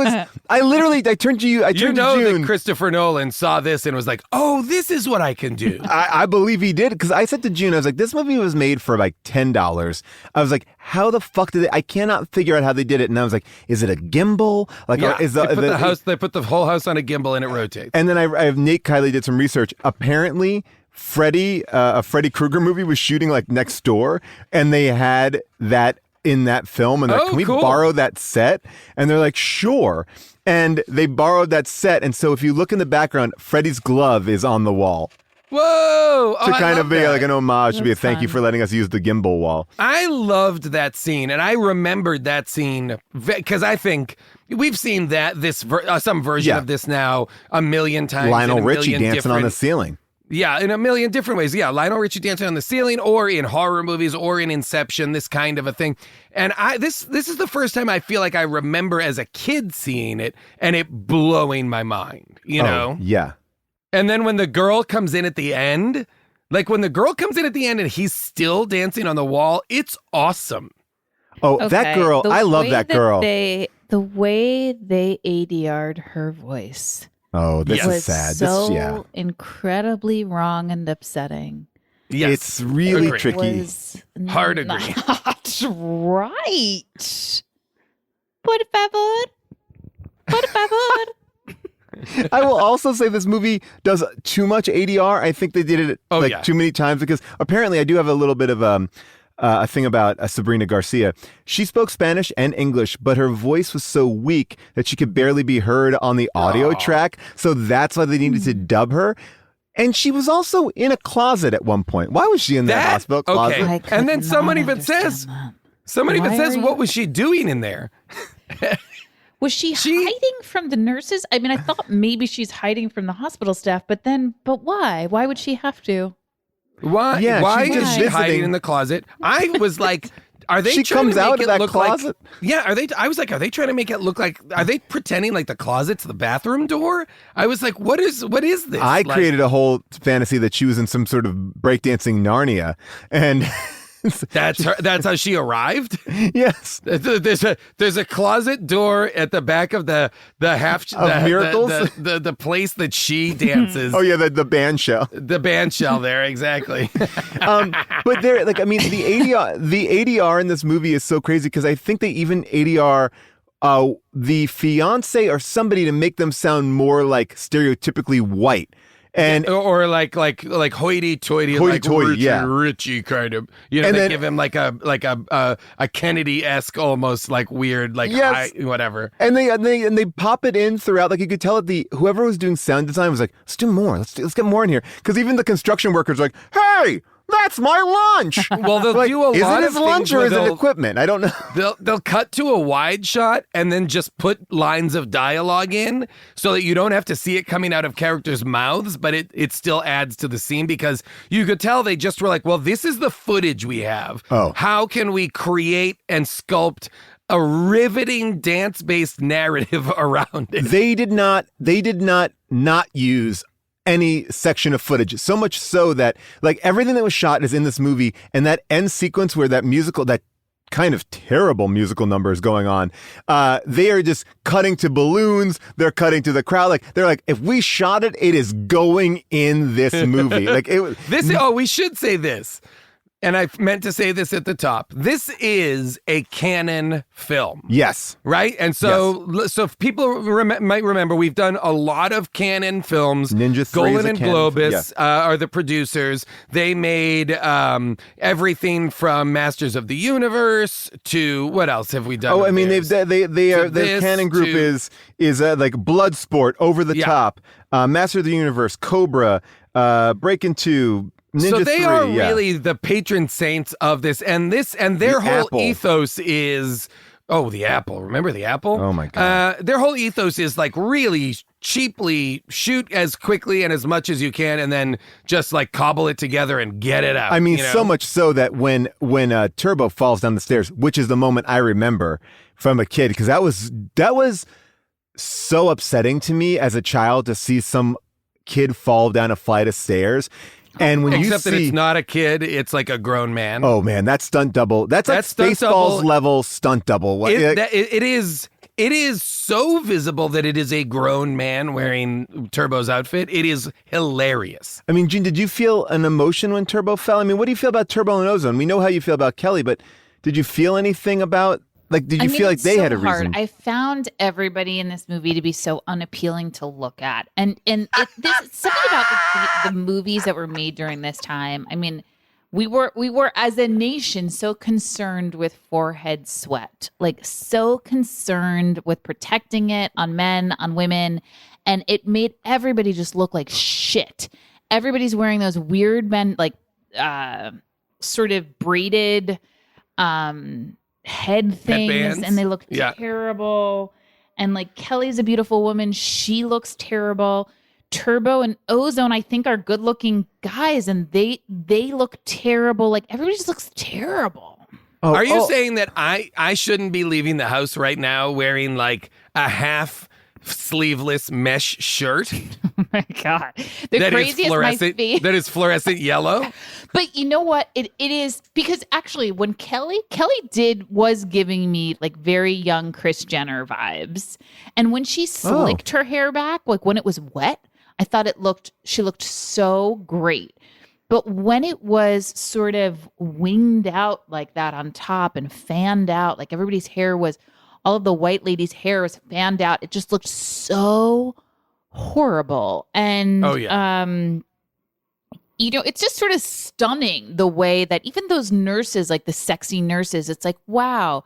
turned to you. I turned to June. That Christopher Nolan saw this and was like, "Oh, this is what I can do." I believe he did, because I said to June, I was like, "This movie was made for like $10." I was like, "How the fuck did they?" I cannot figure out how they did it. And I was like, "Is it a gimbal? Like, they put the whole house on a gimbal and it rotates." And then I have Nate Kiley did some research. Apparently, a Freddy Krueger movie was shooting like next door, and they had that in that film, and they're like, can we borrow that set? And they're like, sure. And they borrowed that set, and so if you look in the background, Freddy's glove is on the wall. Whoa! To kind of be like an homage, to be a thank you for letting us use the gimbal wall. I loved that scene, and I remembered that scene because I think we've seen some version of this now a million times. Lionel Richie dancing on the ceiling. Yeah, in a million different ways. Yeah, Lionel Richie dancing on the ceiling, or in horror movies, or in Inception, this kind of a thing. And this is the first time I feel like I remember as a kid seeing it and it blowing my mind, you know? Yeah. And then when the girl comes in at the end, and he's still dancing on the wall, it's awesome. Oh, okay. That girl, I love that girl. The way they ADR'd her voice. Oh, this is sad. So incredibly wrong and upsetting. Yes. It's really tricky. It was hard agree. Not right. Por favor. I will also say this movie does too much ADR. I think they did it too many times, because apparently I do have a little bit of a thing about Sabrina Garcia. She spoke Spanish and English, but her voice was so weak that she could barely be heard on the audio track. So that's why they needed to dub her. And she was also in a closet at one point. Why was she in that hospital closet? Okay. And then someone even says, what was she doing in there? Was she hiding from the nurses? I mean, I thought maybe she's hiding from the hospital staff, but why? Why would she have to? Why? Yeah, why is she hiding in the closet? I was like, are they? She trying comes to make out it of that look closet. Like, yeah, are they? I was like, are they trying to make it look like? Are they pretending like the closet's the bathroom door? I was like, what is this? I created a whole fantasy that she was in some sort of breakdancing Narnia, and. That's her. That's how she arrived. Yes, there's a closet door at the back of the Miracles, the place that she dances. Oh yeah, the band shell. The band shell there, exactly. But there, the ADR in this movie is so crazy, because I think they even ADR the fiance or somebody to make them sound more like stereotypically white. And or like hoity-toity, like Richie kind of, you know, and they give him like a Kennedy-esque, almost like weird, like whatever. And they pop it in throughout. Like, you could tell that whoever was doing sound design was like, let's do more. Let's get more in here. Because even the construction workers are like, hey, that's my lunch. Well, they'll do a lot of things. Is it his lunch or is it equipment? I don't know. They'll cut to a wide shot and then just put lines of dialogue in so that you don't have to see it coming out of characters' mouths, but it still adds to the scene, because you could tell they just were like, well, this is the footage we have. Oh. How can we create and sculpt a riveting dance-based narrative around it? They did not use any section of footage, so much so that like everything that was shot is in this movie, and that end sequence where that kind of terrible musical number is going on, they are just cutting to balloons, they're cutting to the crowd, like they're like, if we shot it, it is going in this movie. Like we should say this, and I meant to say this at the top. This is a canon film. Yes. Right? And so if people might remember, we've done a lot of canon films. Ninja 3 Golan and Globus are the producers. They made everything from Masters of the Universe to, what else have we done? Oh, I mean, their canon group is like Bloodsport, Over the Top, Master of the Universe, Cobra, Breakin 2, Ninja so they 3, are really the patron saints of this, and their whole Apple. ethos is the Apple. Remember the Apple? Oh my God. Their whole ethos is like really cheaply shoot as quickly and as much as you can, and then just like cobble it together and get it out. I mean, so much so that when Turbo falls down the stairs, which is the moment I remember from a kid, because that was so upsetting to me as a child to see some kid fall down a flight of stairs. And when Except you that see, it's not a kid, it's like a grown man. oh man, that stunt double. That's like stunt Spaceballs double. level stunt double. It is so visible that it is a grown man wearing Turbo's outfit. It is hilarious. I mean, Gene, did you feel an emotion when Turbo fell? I mean, what do you feel about Turbo and Ozone? We know how you feel about Kelly, but did you feel anything about, like, did you feel like they had a reason? I found everybody in this movie to be so unappealing to look at. And there's something about the movies that were made during this time. I mean, we were as a nation so concerned with forehead sweat, like so concerned with protecting it on men, on women, and it made everybody just look like shit. Everybody's wearing those weird men, like sort of braided head things, Headbands. and they look terrible. And like Kelly's a beautiful woman, she looks terrible. Turbo and Ozone, I think, are good-looking guys, and they look terrible. Like everybody just looks terrible. Are you saying that I shouldn't be leaving the house right now wearing like a half sleeveless mesh shirt? Oh my God. The craziest my face. That is fluorescent yellow. But you know what? It is because actually when Kelly was giving me like very young Kris Jenner vibes. And when she slicked her hair back, like when it was wet, I thought she looked so great. But when it was sort of winged out like that on top and fanned out, like everybody's hair was, all of the white ladies' hair was fanned out. It just looked so horrible. And, it's just sort of stunning the way that even those nurses, like the sexy nurses, it's like, wow,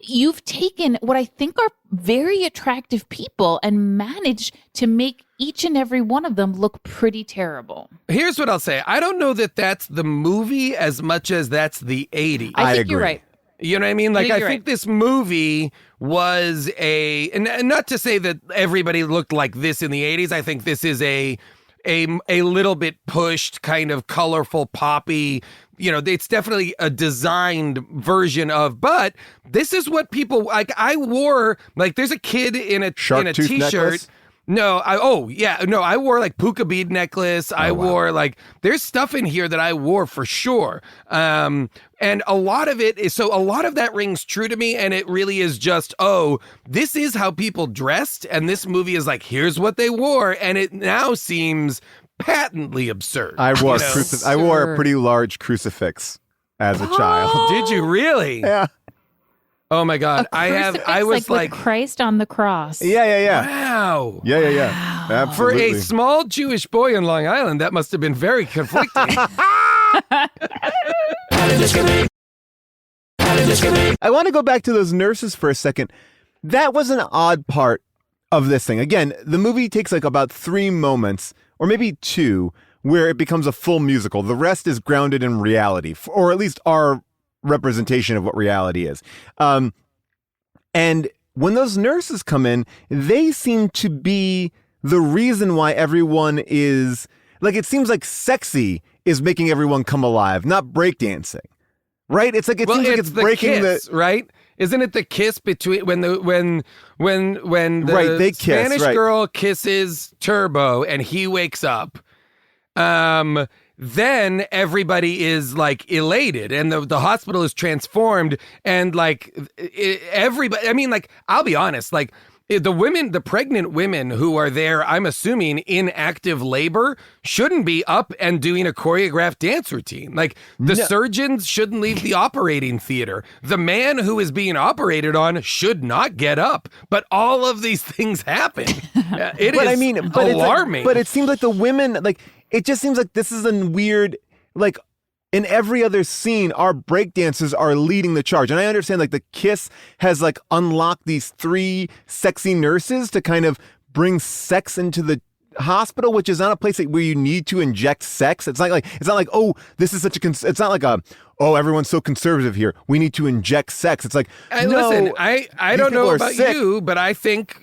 you've taken what I think are very attractive people and managed to make each and every one of them look pretty terrible. Here's what I'll say. I don't know that that's the movie as much as that's the 80s. I think you're right. You know what I mean? Like, I think right. this movie was and not to say that everybody looked like this in the 80s. I think this is a little bit pushed, kind of colorful, poppy. You know, it's definitely a designed version of, but this is what people like. I wore, like, there's a kid in a Shark tooth t-shirt. necklace? I wore like puka bead necklace. I wore like, there's stuff in here that I wore for sure. And a lot of it is, so a lot of that rings true to me. And it really is just, this is how people dressed. And this movie is like, here's what they wore. And it now seems patently absurd. I wore a pretty large crucifix as a child. Did you really? Yeah. Oh my God. I was like with Christ on the cross. Yeah. Wow. Yeah. Absolutely. For a small Jewish boy in Long Island, that must have been very conflicting. I want to go back to those nurses for a second. That was an odd part of this thing. Again, the movie takes like about 3 moments, or maybe 2, where it becomes a full musical. The rest is grounded in reality, or at least our representation of what reality is. And when those nurses come in, they seem to be the reason why everyone is, like, it seems like sexy is making everyone come alive, not breakdancing. Right? It's like seems like it's breaking kiss, right? Isn't it the kiss between when the right, they kiss, Spanish girl kisses Turbo and he wakes up? Then everybody is like elated and the hospital is transformed and like everybody, I mean, like, I'll be honest, like the pregnant women who are there, I'm assuming in active labor, shouldn't be up and doing a choreographed dance routine. Like the surgeons shouldn't leave the operating theater. The man who is being operated on should not get up. But all of these things happen. It is alarming. But it seems like the women, like, it just seems like this is a weird, like, in every other scene, our breakdancers are leading the charge. And I understand, like, the kiss has, like, unlocked these 3 sexy nurses to kind of bring sex into the hospital, which is not a place where you need to inject sex. It's not like, oh, this is such a, it's not like oh, everyone's so conservative here. We need to inject sex. It's like, no, listen, I don't know about sick. you, but I think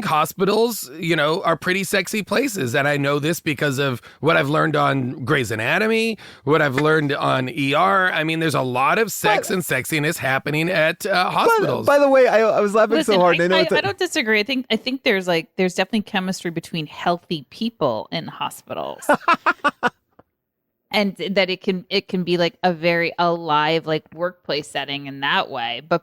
hospitals, are pretty sexy places. And I know this because of what I've learned on Grey's Anatomy, what I've learned on ER. I mean, there's a lot of sex and sexiness happening at hospitals. By the way, I was laughing so hard. I don't disagree. I think there's definitely chemistry between healthy people in hospitals. And that it can be like a very alive like workplace setting in that way. But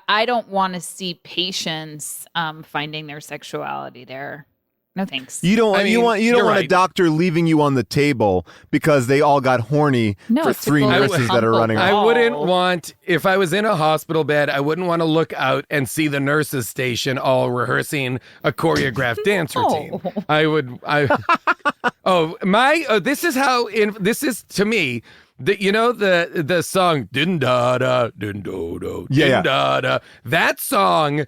I don't want to see patients finding their sexuality there. No thanks. You don't want a doctor leaving you on the table because they all got horny for 3 nurses that are running around. I wouldn't want, if I was in a hospital bed, I wouldn't want to look out and see the nurses station all rehearsing a choreographed dance routine. This is to me, the song din da da din do do din da da. That song,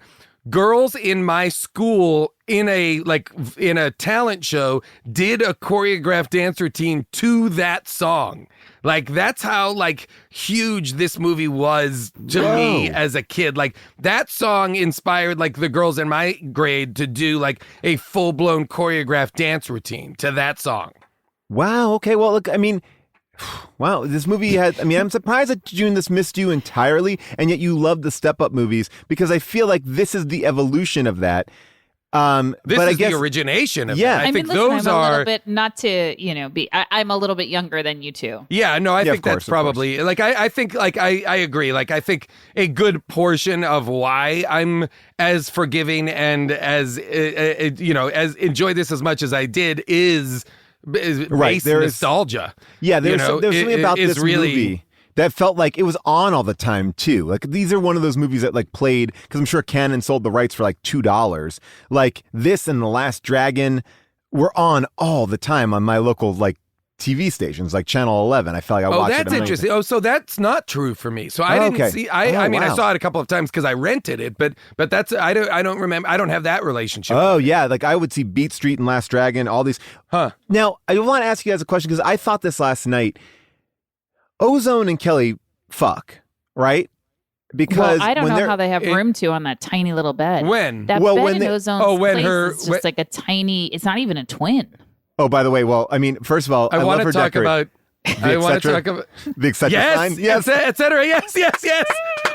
girls in my school in a talent show did a choreographed dance routine to that song. Like, that's how huge this movie was to me as a kid. Like, that song inspired the girls in my grade to do a full-blown choreographed dance routine to that song. Wow. Okay. Well, look, I mean, wow, this movie I'm surprised that June, this missed you entirely, and yet you love the Step Up movies, because I feel like this is the evolution of that. The origination of that. I think those I'm are a little bit, not to be. I'm a little bit younger than you two. Yeah, no, I think that's probably I think I agree. I think a good portion of why I'm as forgiving and as as enjoy this as much as I did is right. There's nostalgia. Yeah, there's something about this movie that felt like it was on all the time too. Like, these are one of those movies that played, because I'm sure Canon sold the rights for $2. Like, this and The Last Dragon were on all the time on my local TV stations, like Channel 11. I felt like I watched it. Oh, that's interesting. Oh, so that's not true for me. So I didn't see. I mean, I saw it a couple of times because I rented it, but that's I don't remember. I don't have that relationship. Oh yeah, I would see Beat Street and Last Dragon, all these. Huh. Now I want to ask you guys a question, because I thought this last night. Ozone and Kelly fuck, right? Because I don't know how they have room to on that tiny little bed. When? That well, bed when in they, Ozone's place is just like a tiny. It's not even a twin. Oh, by the way, well, I mean, first of all, I want love her to talk about. I want to talk about the etc. sign. Yes, etc. Yes.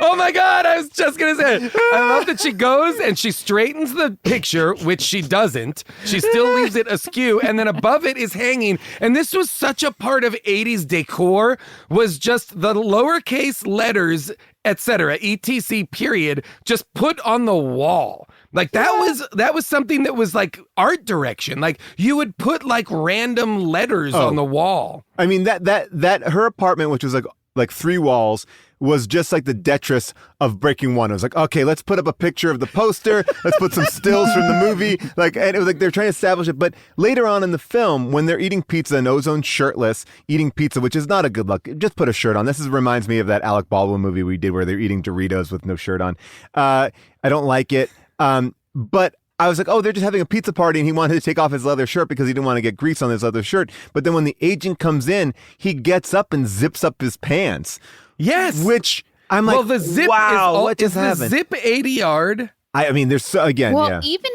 Oh my God, I was just gonna say. I love that she goes and she straightens the picture, which she doesn't. She still leaves it askew, and then above it is hanging. And this was such a part of 80s decor, was just the lowercase letters, etc. etc. period, just put on the wall. That was something that was art direction. You would put random letters on the wall. I mean, that her apartment, which was like 3 walls, was just like the detritus of Breaking One. It was okay, let's put up a picture of the poster. Let's put some stills from the movie. And it was they're trying to establish it. But later on in the film, when they're eating pizza and Ozone's shirtless, eating pizza, which is not a good look. Just put a shirt on. This reminds me of that Alec Baldwin movie we did where they're eating Doritos with no shirt on. I don't like it. But I was oh, they're just having a pizza party, and he wanted to take off his leather shirt because he didn't want to get grease on his leather shirt. But then when the agent comes in, he gets up and zips up his pants. Yes. Which I'm the zip what just happened? The zip 80 yard. I mean, there's even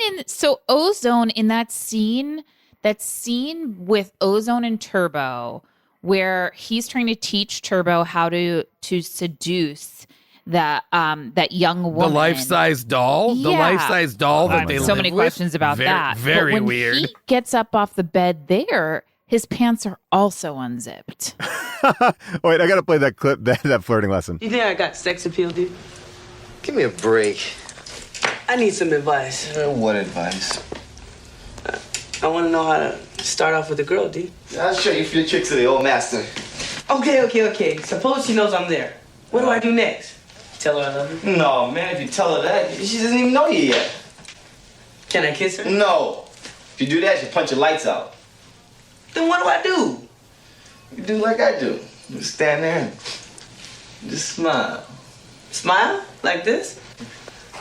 Ozone in that scene with Ozone and Turbo, where he's trying to teach Turbo how to seduce that young woman, the life-size doll, that they so live many with. questions about that. Very but when weird. He gets up off the bed there. His pants are also unzipped. Wait, I gotta play that clip, that flirting lesson. You think I got sex appeal, dude? Give me a break. I need some advice. What advice? I want to know how to start off with a girl, dude. I'll show you a few tricks of the old master. Okay. Suppose she knows I'm there. What do I do next? Tell her I love her? No, man, if you tell her that, she doesn't even know you yet. Can I kiss her? No. If you do that, she'll punch your lights out. Then what do I do? You do like I do. You stand there and just smile. Smile? Like this?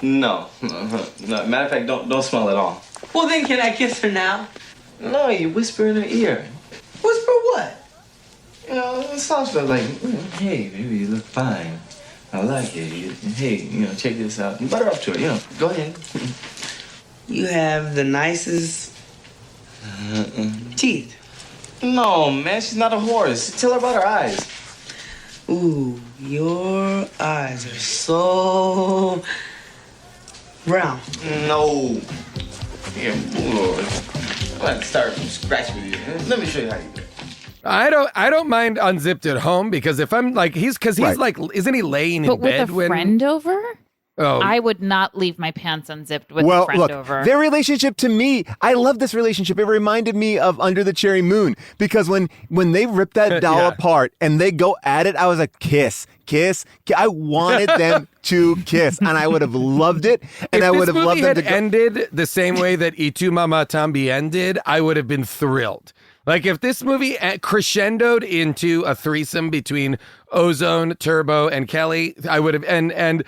No. Matter of fact, don't smile at all. Well, then can I kiss her now? No, you whisper in her ear. Whisper what? You know, it sounds like, hey, baby, you look fine. I like it. Hey, check this out. Butter up to it, Go ahead. You have the nicest teeth. No, man, she's not a horse. Tell her about her eyes. Ooh, your eyes are so brown. No. Here, I'm going to start from scratch with you. Let me show you how you do it. I don't mind unzipped at home because if I'm like he's like isn't he laying in bed with a friend over? Oh, I would not leave my pants unzipped with a friend over. Their relationship to me, I love this relationship. It reminded me of Under the Cherry Moon because when they rip that doll apart and they go at it, I was like, kiss. I wanted them to kiss, and I would have loved it. And if I would have loved them to If this movie had ended the same way that Itu Mama Tambi ended, I would have been thrilled. Like if this movie crescendoed into a threesome between Ozone, Turbo, and Kelly, I would have. And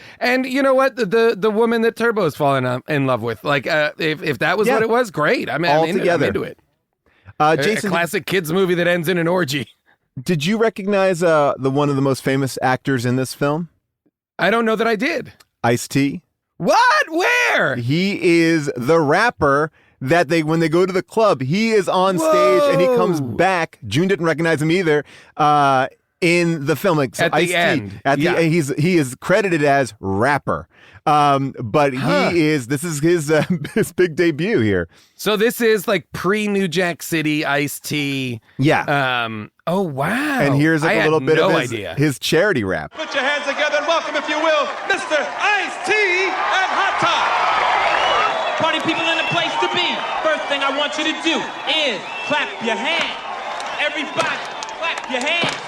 you know what? The woman that Turbo's fallen in love with, like if that was what it was, great. I'm into it. Jason, a classic kids movie that ends in an orgy. Did you recognize the one of the most famous actors in this film? I don't know that I did. Ice-T. What? Where? He is the rapper that when they go to the club, he is on stage and he comes back. June didn't recognize him either. In the film, like at the end, he is credited as rapper. But this is his big debut here. So this is like pre-New Jack City Ice-T. Yeah. Oh wow. And here's like a little bit of his charity rap. Put your hands together and welcome, if you will, Mr. Ice-T and Hot Top. Party people in the place to be. First thing I want you to do is clap your hands. Everybody, clap your hands.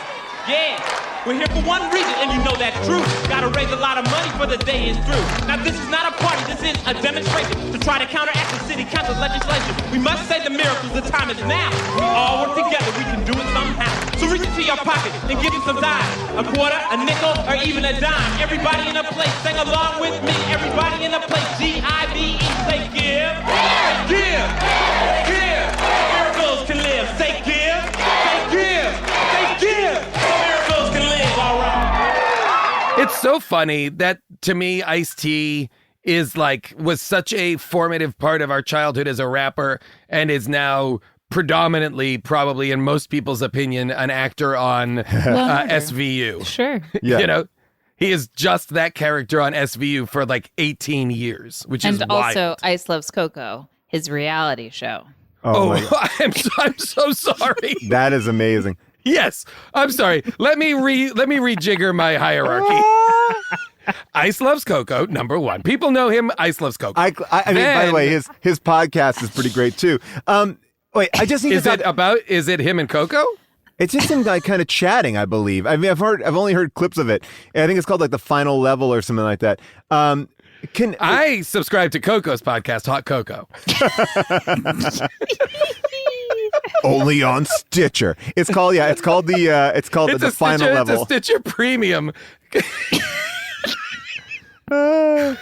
Yeah, we're here for one reason, and you know that's true. Gotta raise a lot of money for the day is through. Now this is not a party, this is a demonstration to try to counteract the city council legislation. We must say the miracles, the time is now. We all work together, we can do it somehow. So reach into your pocket and give me some dimes. A quarter, a nickel, or even a dime. Everybody in a place, sing along with me. Everybody in a place, G-I-V-E, say give. Give, give, miracles can live. Say give, say give, say give. Miracles can live, all right. It's so funny that to me, Ice-T was such a formative part of our childhood as a rapper and is now predominantly, probably in most people's opinion, an actor on SVU. Sure. Yeah. He is just that character on SVU for like 18 years, which is wild. And also Ice Loves Coco, his reality show. Oh I'm so sorry. That is amazing. Yes, I'm sorry. Let me rejigger my hierarchy. Ice Loves Coco, number one. People know him. Ice Loves Coco. I mean, by the way, his podcast is pretty great too. Wait, I just need to Is it him and Coco? It's just him like kind of chatting, I believe. I mean, I've only heard clips of it. I think it's called like The Final Level or something like that. I subscribe to Coco's podcast, Hot Coco. Only on Stitcher. It's called the Final Level. It's a Stitcher Premium. Oh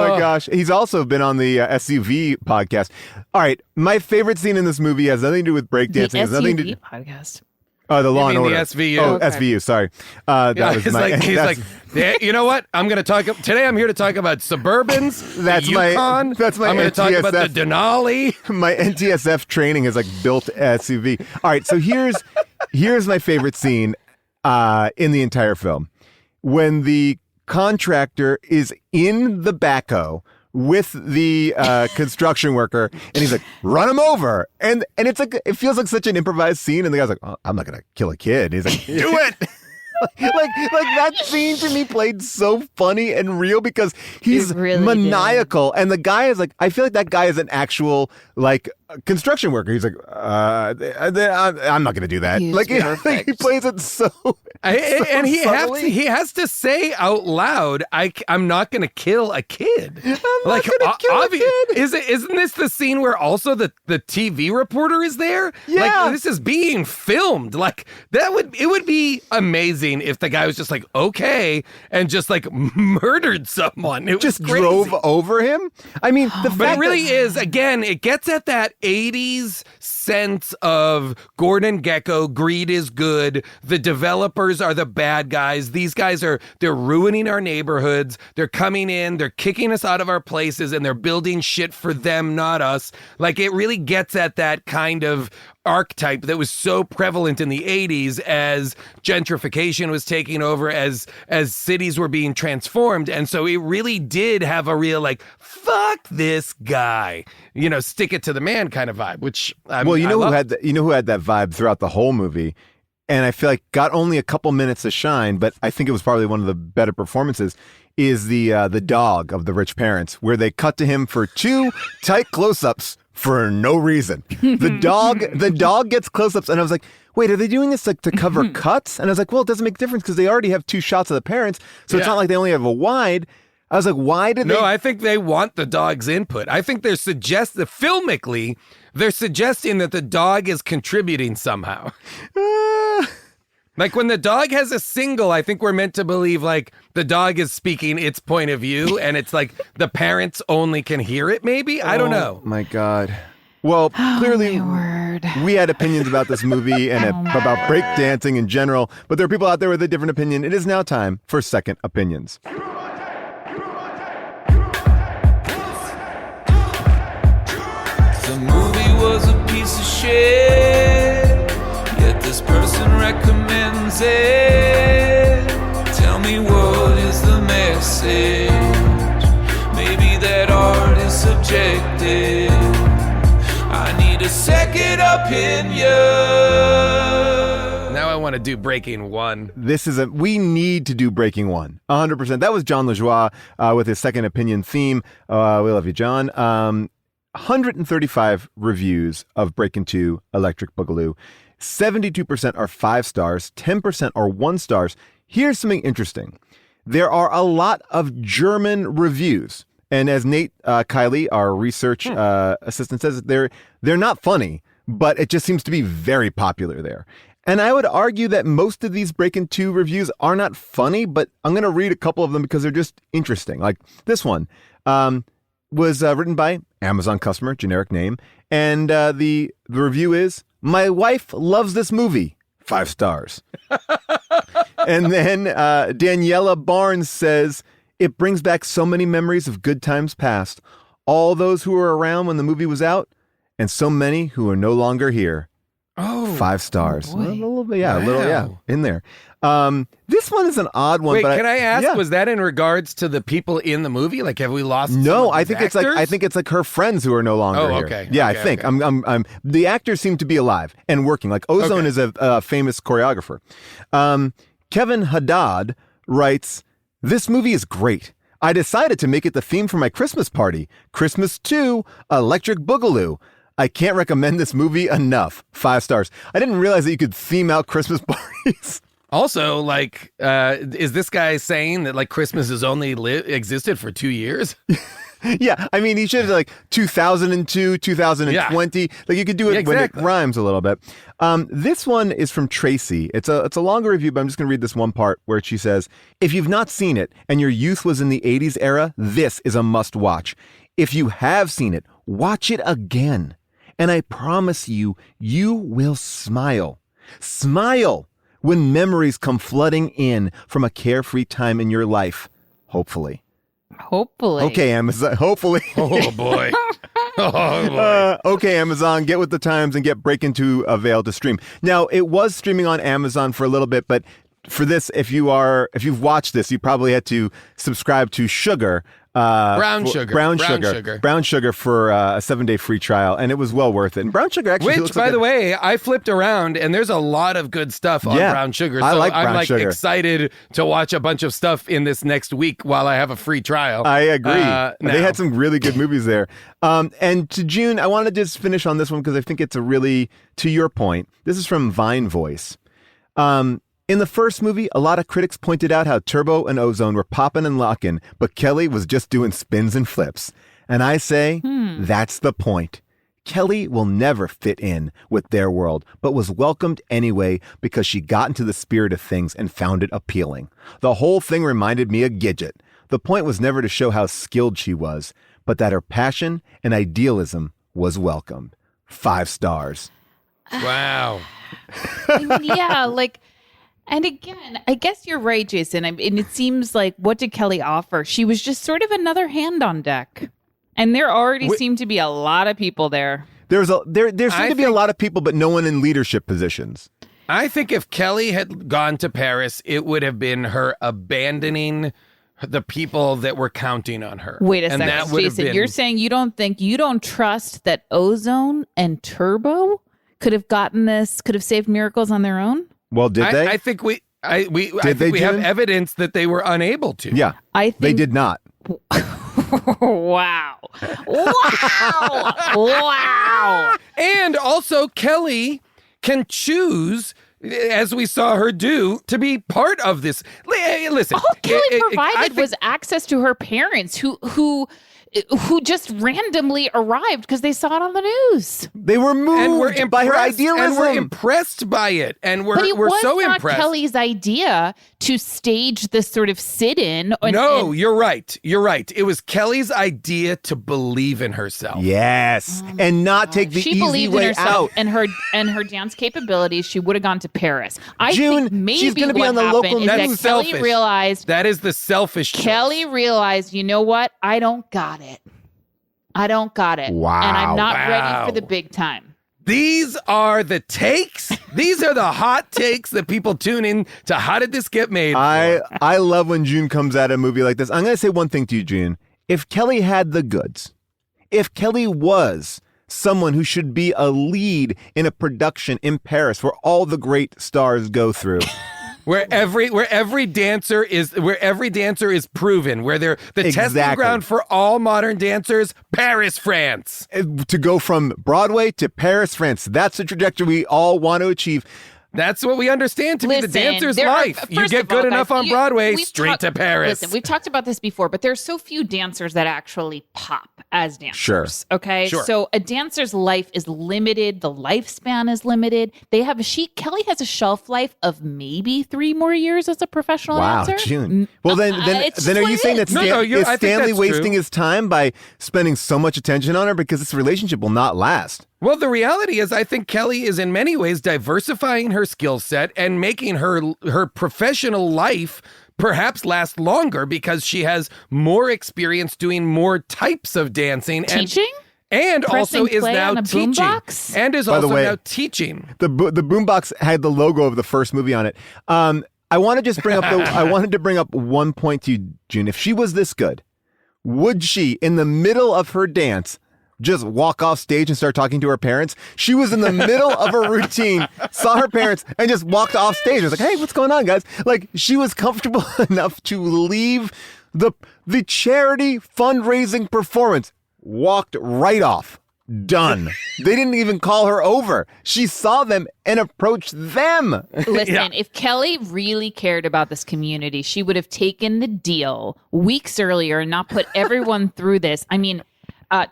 my gosh. He's also been on the SUV podcast. All right. My favorite scene in this movie has nothing to do with breakdancing. The SUV podcast. Oh, the Law and Order. The SVU. Oh, okay. SVU. Sorry. He's like, you know what? I'm going to talk. Today I'm here to talk about Suburbans. That's my Yukon. That's my. I'm going to talk about the Denali. My NTSF training is like built SUV. All right. So here's my favorite scene in the entire film when the contractor is in the backhoe with the construction worker, and he's like, run him over. And it's like, it feels like such an improvised scene. And the guy's like, oh, I'm not going to kill a kid. And he's like, do it. like that scene to me played so funny and real because he's really maniacal. And the guy is like, I feel like that guy is an actual like construction worker. He's like, I'm not going to do that. He plays it so. And he has to say out loud, I'm not going to kill a kid. I'm not going to kill a kid. Isn't this the scene where also the TV reporter is there? Yeah. Like this is being filmed. Like it would be amazing amazing if the guy was just like, okay, and just like murdered someone. It was just crazy. drove over him. I mean, but it really is, again, it gets at that 80s sense of Gordon Gekko, greed is good. The developers are the bad guys. These guys they're ruining our neighborhoods. They're coming in, they're kicking us out of our places, and they're building shit for them, not us. Like, it really gets at that kind of archetype that was so prevalent in the 80s as gentrification was taking over, as cities were being transformed. And so it really did have a real, like, fuck this guy, stick it to the man kind of vibe, which who had that vibe throughout the whole movie, and I feel like got only a couple minutes to shine, but I think it was probably one of the better performances, is the dog of the rich parents, where they cut to him for 2 tight close-ups for no reason. The dog gets close-ups, and I was like, wait, are they doing this like to cover cuts? And I was like, well, it doesn't make a difference because they already have 2 shots of the parents, so it's not like they only have a wide. I was like, why did they? No, I think they want the dog's input. I think filmically, they're suggesting that the dog is contributing somehow. Like when the dog has a single, I think we're meant to believe like the dog is speaking its point of view, and it's like the parents only can hear it, maybe? I don't know. My God. Well, clearly we had opinions about this movie and about breakdancing in general, but there are people out there with a different opinion. It is now time for Second Opinions. The movie was a piece of shit, yet this person recommends it. Tell me, what is the message? Maybe that art is subjective. I need a second opinion. Now I want to do Breaking 1. We need to do Breaking 1. 100%. That was John LaJoie with his Second Opinion theme. We love you, John. 135 reviews of Breakin' 2 Electric Boogaloo. 72% are 5 stars, 10% are 1 stars. Here's something interesting. There are a lot of German reviews. And as Nate Kiley, our research assistant, says, they're not funny, but it just seems to be very popular there. And I would argue that most of these Breakin' 2 reviews are not funny, but I'm going to read a couple of them because they're just interesting. Like this one was written by Amazon customer, generic name. And the review is, my wife loves this movie, 5 stars. And then Daniela Barnes says, it brings back so many memories of good times past. All those who were around when the movie was out, and so many who are no longer here. Oh, 5 stars. Boy. A little bit, in there. This one is an odd one. Wait, but can I ask? Was that in regards to the people in the movie? Like, have we lost? No, I think it's like her friends who are no longer here. Okay. Yeah, okay, I think okay. I'm. The actors seem to be alive and working. Like Ozone is a famous choreographer. Kevin Haddad writes, "This movie is great. I decided to make it the theme for my Christmas party. Christmas 2, Electric Boogaloo. I can't recommend this movie enough. 5 stars. I didn't realize that you could theme out Christmas parties." Also, like, is this guy saying that like Christmas has only existed for 2 years? Yeah, I mean, he should have like 2002, 2020. Yeah. Like you could do it when it rhymes a little bit. This one is from Tracy. It's a longer review, but I'm just going to read this one part where she says, if you've not seen it and your youth was in the 80s era, this is a must watch. If you have seen it, watch it again. And I promise you, you will smile. Smile when memories come flooding in from a carefree time in your life. Hopefully. Okay, Amazon. Hopefully. Oh, boy. Oh, boy. Okay, Amazon, get with the times and get Breakin' 2 avail to stream. Now, it was streaming on Amazon for a little bit, but for this, if you've watched this, you probably had to subscribe to Sugar. Brown sugar for a 7-day free trial, and it was well worth it. And Brown Sugar actually, which, by the way, I flipped around, and there's a lot of good stuff on Brown Sugar. So I'm excited to watch a bunch of stuff in this next week while I have a free trial. I agree. They had some really good movies there. And to June, I want to just finish on this one because I think it's a really, to your point. This is from Vine Voice. In the first movie, a lot of critics pointed out how Turbo and Ozone were popping and locking, but Kelly was just doing spins and flips. And I say, that's the point. Kelly will never fit in with their world, but was welcomed anyway because she got into the spirit of things and found it appealing. The whole thing reminded me of Gidget. The point was never to show how skilled she was, but that her passion and idealism was welcomed. 5 stars. Wow. Yeah, like, and again, I guess you're right, Jason. And it seems like, what did Kelly offer? She was just sort of another hand on deck. And there already seemed to be a lot of people there. There seemed to be a lot of people, but no one in leadership positions. I think if Kelly had gone to Paris, it would have been her abandoning the people that were counting on her. Wait a second, Jason. You're saying you don't trust that Ozone and Turbo could have saved miracles on their own? Well, did they? I think we have evidence that they were unable to. Yeah, they did not. Wow. Wow. And also Kelly can choose, as we saw her do, to be part of this. Listen. All Kelly provided was access to her parents who just randomly arrived because they saw it on the news. They were moved by her idealism. And we're impressed by it. And we're so impressed. But it was not Kelly's idea to stage this sort of sit-in. You're right. You're right. It was Kelly's idea to believe in herself. Yes. And not take the easy way out. And her dance capabilities, she would have gone to Paris. I June, think maybe she's going to be on the local news. That Kelly realized. That is the selfish choice. Kelly realized, you know what? I don't got it. Wow. And I'm not ready for the big time. These are the takes. These are the hot takes that people tune in to How Did This Get Made? I love when June comes at a movie like this. I'm going to say one thing to you, June. If Kelly had the goods, if Kelly was someone who should be a lead in a production in Paris where all the great stars go through. Where every dancer is proven, where they're the testing ground for all modern dancers, Paris, France. To go from Broadway to Paris, France. That's the trajectory we all want to achieve. That's what we understand to be the dancer's life. You get good enough on Broadway, straight to Paris. Listen, we've talked about this before, but there's so few dancers that actually pop as dancers. Sure. Okay. Sure. So a dancer's life is limited. The lifespan is limited. Kelly has a shelf life of maybe 3 more years as a professional dancer. Wow, June. Well, then are you saying that is Stanley wasting his time by spending so much attention on her because this relationship will not last? Well, the reality is I think Kelly is in many ways diversifying her skill set and making her professional life perhaps last longer because she has more experience doing more types of dancing. Teaching? And also is now teaching. Boombox? And is also now teaching. The boombox had the logo of the first movie on it. I wanted to bring up one point to you, June. If she was this good, would she, in the middle of her dance, just walk off stage and start talking to her parents? She was in the middle of a routine, saw her parents, and just walked off stage. I was like, hey, what's going on, guys? Like, she was comfortable enough to leave the charity fundraising performance, walked right off. Done. They didn't even call her over. She saw them and approached them. Listen, if Kelly really cared about this community, she would have taken the deal weeks earlier and not put everyone through this. I mean,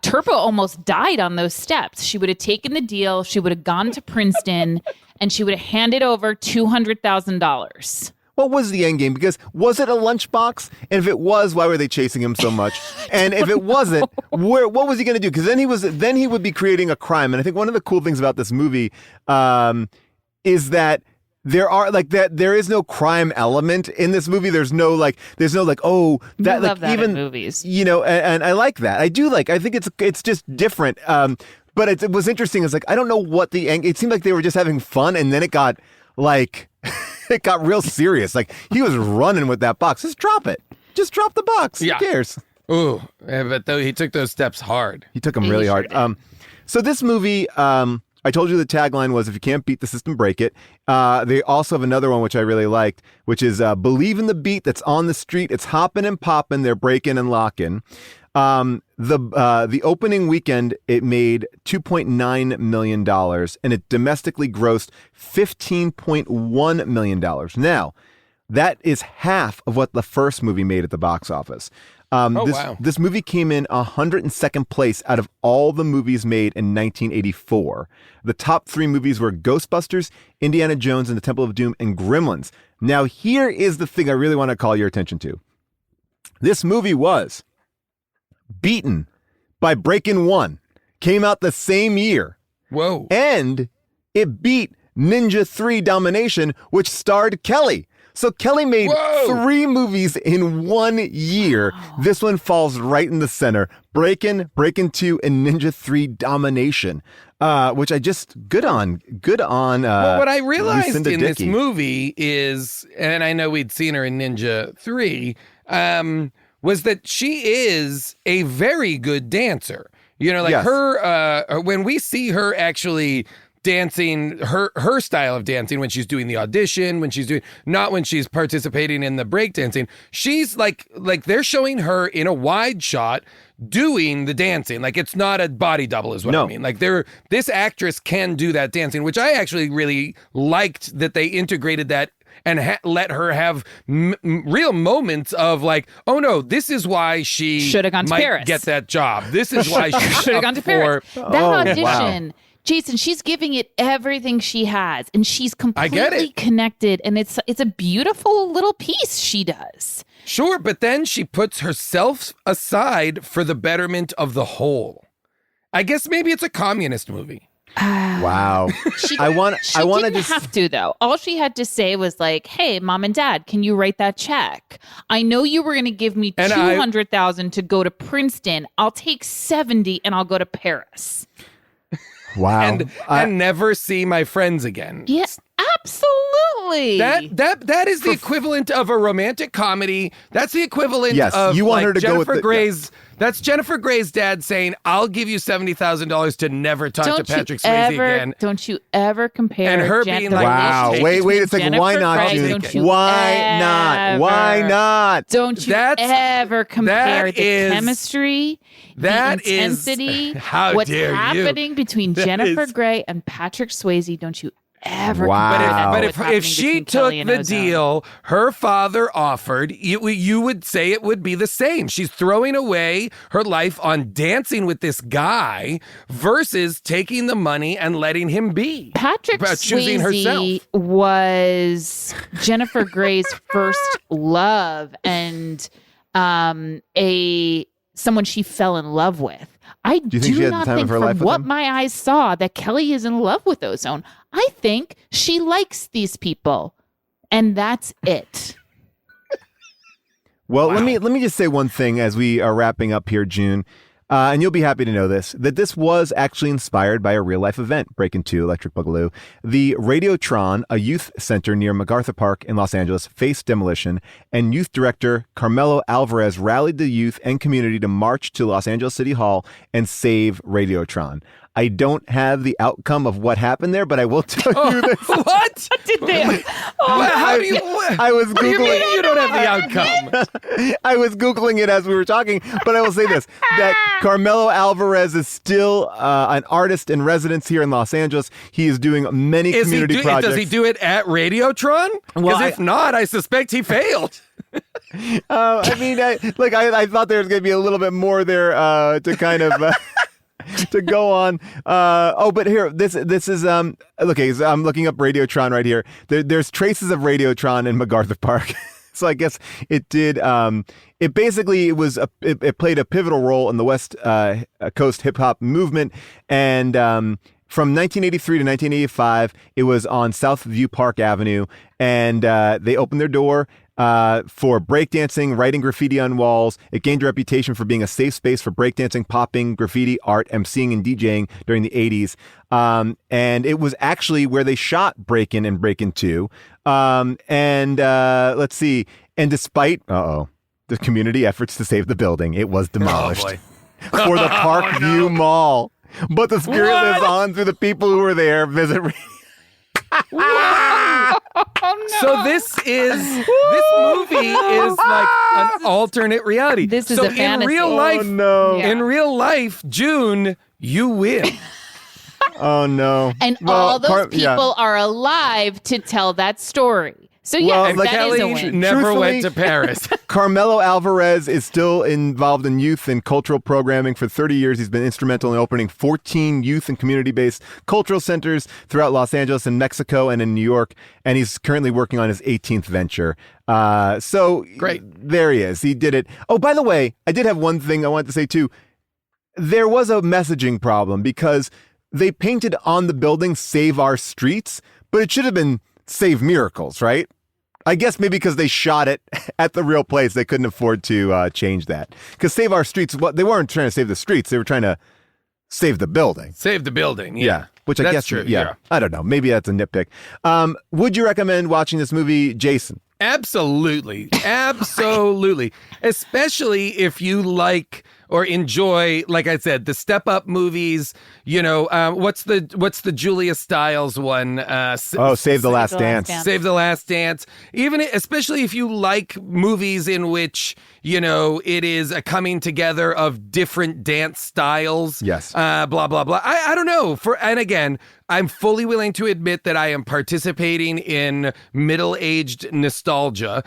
Turbo almost died on those steps. She would have taken the deal. She would have gone to Princeton and she would have handed over $200,000. What was the end game? Because was it a lunchbox? And if it was, why were they chasing him so much? And if it wasn't, what was he going to do? Because then he would be creating a crime. And I think one of the cool things about this movie is that there is no crime element in this movie. There's no oh, that, love that even in movies, and I like that. I think it's just different. But it was interesting. It's like, I don't know what it seemed like they were just having fun. And then it got it got real serious. Like, he was running with that box. Just drop it. Just drop the box. Yeah. Who cares? Ooh, but though he took those steps hard. He took them really hard. So this movie, I told you the tagline was, if you can't beat the system, break it. They also have another one, which I really liked, which is believe in the beat that's on the street. It's hopping and popping. They're breaking and locking. The opening weekend, it made $2.9 million and it domestically grossed $15.1 million. Now, that is half of what the first movie made at the box office. This movie came in 102nd place out of all the movies made in 1984. The top 3 movies were Ghostbusters, Indiana Jones and the Temple of Doom, and Gremlins. Now, here is the thing I really want to call your attention to. This movie was beaten by Breakin' 1. Came out the same year. Whoa. And it beat Ninja 3 Domination, which starred Kelly. So Kelly made 3 movies in 1 year. This one falls right in the center. Breakin', Breakin' 2, and Ninja 3 Domination, which I just, good on. Well, what I realized Lucinda in Dickey. this movie is, and I know we'd seen her in Ninja 3, was that she is a very good dancer. You know, like Yes. her, when we see her actually dancing, her style of dancing, when she's doing the audition, when she's doing, not when she's participating in the breakdancing, she's like they're showing her in a wide shot doing the dancing. Like, it's not a body double is what I mean. Like, this actress can do that dancing, which I actually really liked that they integrated that and let her have real moments of like, oh no, this is why she should have gone to Paris. Get that job. This is why she should have gone to Paris. That audition. Wow. Jason, she's giving it everything she has, and she's completely connected, and it's a beautiful little piece she does. Sure, but then she puts herself aside for the betterment of the whole. I guess maybe it's a communist movie. Wow. She I want to didn't have to, though. All she had to say was like, "Hey, Mom and Dad, can you write that check? I know you were going to give me $200,000 to go to Princeton. I'll take 70 and I'll go to Paris." Wow. And never see my friends again. Yes, absolutely. That is the equivalent of a romantic comedy. That's the equivalent of you want her to Jennifer go with Grey's. That's Jennifer Grey's dad saying, "I'll give you $70,000 to never talk to Patrick Swayze again." Don't you ever compare? And her being like, "Wow, wait a second, why not, June? Why not? Why not? Don't you ever compare the chemistry, the intensity, what's happening between Jennifer Grey and Patrick Swayze? Don't you ever compare that? But if she took the deal her father offered, you would say it would be the same. She's throwing away her life on dancing with this guy versus taking the money and letting him be. Patrick choosing Swayze herself. was Jennifer Grey's first love and someone she fell in love with. I Do you think she had the not time think of her from life with what him? my eyes saw that Kelly is in love with Ozone. I think she likes these people, and that's it. Well, let me just say one thing as we are wrapping up here, June. And you'll be happy to know that this was actually inspired by a real-life event, Breakin' 2, Electric Boogaloo. The Radiotron, a youth center near MacArthur Park in Los Angeles, faced demolition, and youth director Carmelo Alvarez rallied the youth and community to march to Los Angeles City Hall and save Radiotron. I don't have the outcome of what happened there, but I will tell you this. What? Did they? How do you? I was What do you Googling. mean you don't have the outcome? I was Googling it as we were talking, but I will say this, that Carmelo Alvarez is still an artist in residence here in Los Angeles. He is doing many community projects. Does he do it at Radiotron? Because if not, I suspect he failed. I mean, I thought there was going to be a little bit more there to kind of... to go on. But here, this is okay. So I'm looking up Radiotron right here. There's traces of Radiotron in MacArthur Park. So I guess it did. It basically it played a pivotal role in the West Coast hip hop movement, and from 1983 to 1985, it was on Southview Park Avenue, and they opened their door for breakdancing, writing graffiti on walls. It gained a reputation for being a safe space for breakdancing, popping, graffiti, art, emceeing, and DJing during the 80s. And it was actually where they shot Breakin' and Breakin' 2. Let's see. And despite, the community efforts to save the building, it was demolished for the Parkview Mall. But the spirit lives on through the people who were there. Visit. Oh, no. So this movie is like an alternate reality. This is so a fantasy. In real life, Oh, no. in real life, June, you win. Oh no! And all those people are alive to tell that story. So yeah, Well, like that is a Kelly win. never Truthfully- went to Paris. Carmelo Alvarez is still involved in youth and cultural programming. For 30 years, he's been instrumental in opening 14 youth and community-based cultural centers throughout Los Angeles and Mexico and in New York. And he's currently working on his 18th venture. So Great. There he is. He did it. Oh, by the way, I did have one thing I wanted to say too. There was a messaging problem because they painted on the building "Save Our Streets," but it should have been "Save Miracles," right? I guess maybe because they shot it at the real place, they couldn't afford to change that. Because "Save Our Streets," they weren't trying to save the streets; they were trying to save the building. Save the building. Yeah. Which I That's guess, true. yeah, I don't know. Maybe that's a nitpick. Would you recommend watching this movie, Jason? Absolutely. Absolutely. Especially if you like or enjoy, like I said, the step up movies. What's the Julia Stiles one? Save the Last Dance. Save the Last Dance. Especially if you like movies in which, it is a coming together of different dance styles. Yes. Blah, blah, blah. I don't know. And again, I'm fully willing to admit that I am participating in middle-aged nostalgia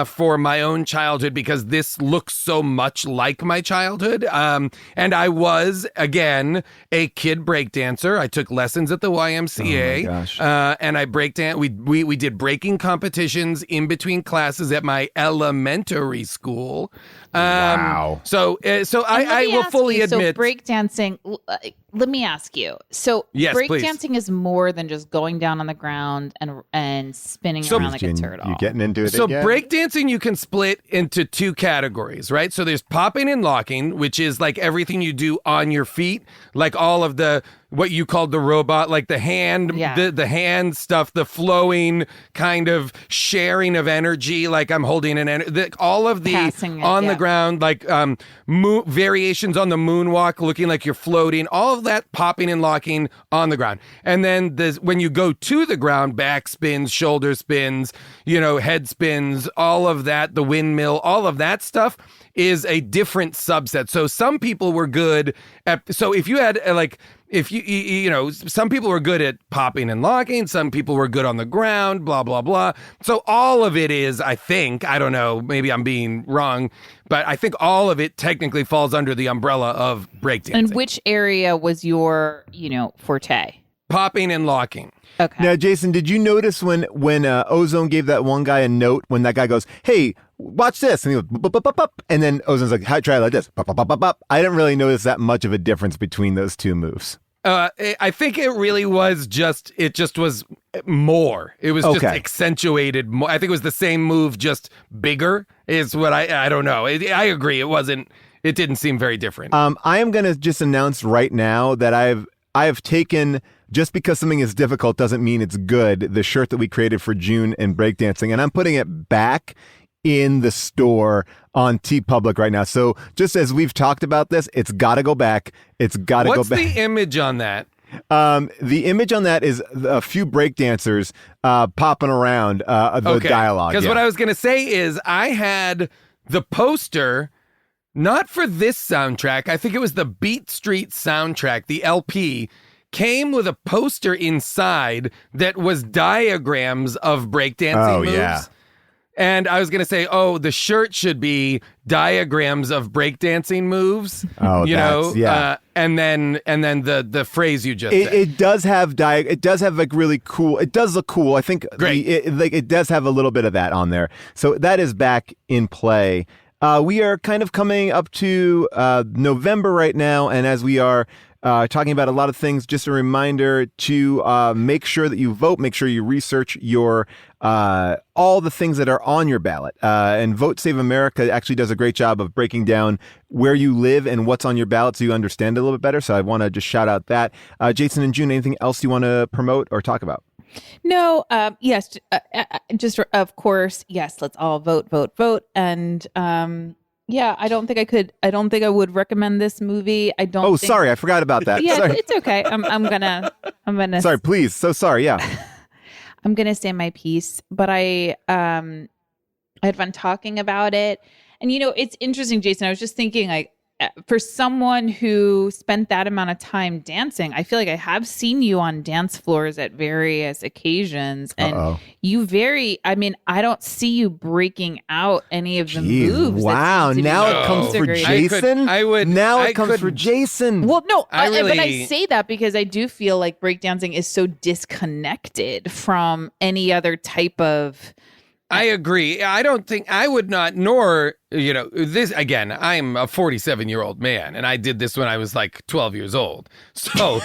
for my own childhood because this looks so much like my childhood. And I was, again, a kid breakdancer. I took lessons at the YMCA. Oh my gosh. And I breakdanced. We did breaking competitions in between classes at my elementary school. Wow. So I will fully admit. So breakdancing, let me ask you. So Yes, please. breakdancing is more than just going down on the ground and spinning around like a turtle. You getting into it So again? breakdancing you can split into two categories, right? So there's popping and locking, which is like everything you do on your feet, like all of the what you called the robot, like the hand, the hand stuff, the flowing kind of sharing of energy, like I'm holding all of the Passing it, on the ground, like variations on the moonwalk, looking like you're floating, all of that popping and locking on the ground. And then when you go to the ground, back spins, shoulder spins, head spins, all of that, the windmill, all of that stuff is a different subset. So some people were good at, so if you had some people were good at popping and locking, some people were good on the ground, blah, blah, blah. So all of it is, I think, I don't know, maybe I'm being wrong, but I think all of it technically falls under the umbrella of breakdancing. And which area was your, forte? Popping and locking. Okay. Now, Jason, did you notice when Ozone gave that one guy a note when that guy goes, "Hey, watch this," and he goes, "Bup, bup, bup, bup," and then Ozone's like, "Try it like this." Bup, bup, bup, bup, bup. I didn't really notice that much of a difference between those two moves. I think it really was it just was more. It was just accentuated more. I think it was the same move, just bigger is what I don't know. I agree. It didn't seem very different. I am going to just announce right now that I have taken, just because something is difficult doesn't mean it's good, the shirt that we created for June in breakdancing, and I'm putting it back in the store on TeePublic right now. So just as we've talked about this, it's got to go back. It's got to go back. What's the image on that? The image on that is a few breakdancers popping around the dialogue. Because what I was going to say is I had the poster, not for this soundtrack. I think it was the Beat Street soundtrack, the LP, came with a poster inside that was diagrams of breakdancing moves. Yeah. And I was going to say, the shirt should be diagrams of breakdancing moves. Yeah. And then the phrase you just said. It does have like really cool. It does look cool. I think Great. It does have a little bit of that on there. So that is back in play. We are kind of coming up to November right now, and as we are talking about a lot of things, just a reminder to make sure that you vote, make sure you research your all the things that are on your ballot. And Vote Save America actually does a great job of breaking down where you live and what's on your ballot so you understand it a little bit better. So I want to just shout out that. Jason and June, anything else you want to promote or talk about? No, yes, just of course, yes, let's all vote. And yeah, I don't think I would recommend this movie. Sorry, I forgot about that. Yeah, sorry. it's okay. I'm gonna Sorry, please. So sorry, yeah. I'm gonna say my piece, but I had fun talking about it. And it's interesting, Jason. I was just thinking, like, for someone who spent that amount of time dancing, I feel like I have seen you on dance floors at various occasions, and I don't see you breaking out any of the moves. Wow, now it comes for Jason. It comes for Jason. Well, no, but I say that because I do feel like breakdancing is so disconnected from any other type of. I agree. I don't think I would not, nor, this again, I'm a 47-year-old man and I did this when I was like 12 years old. So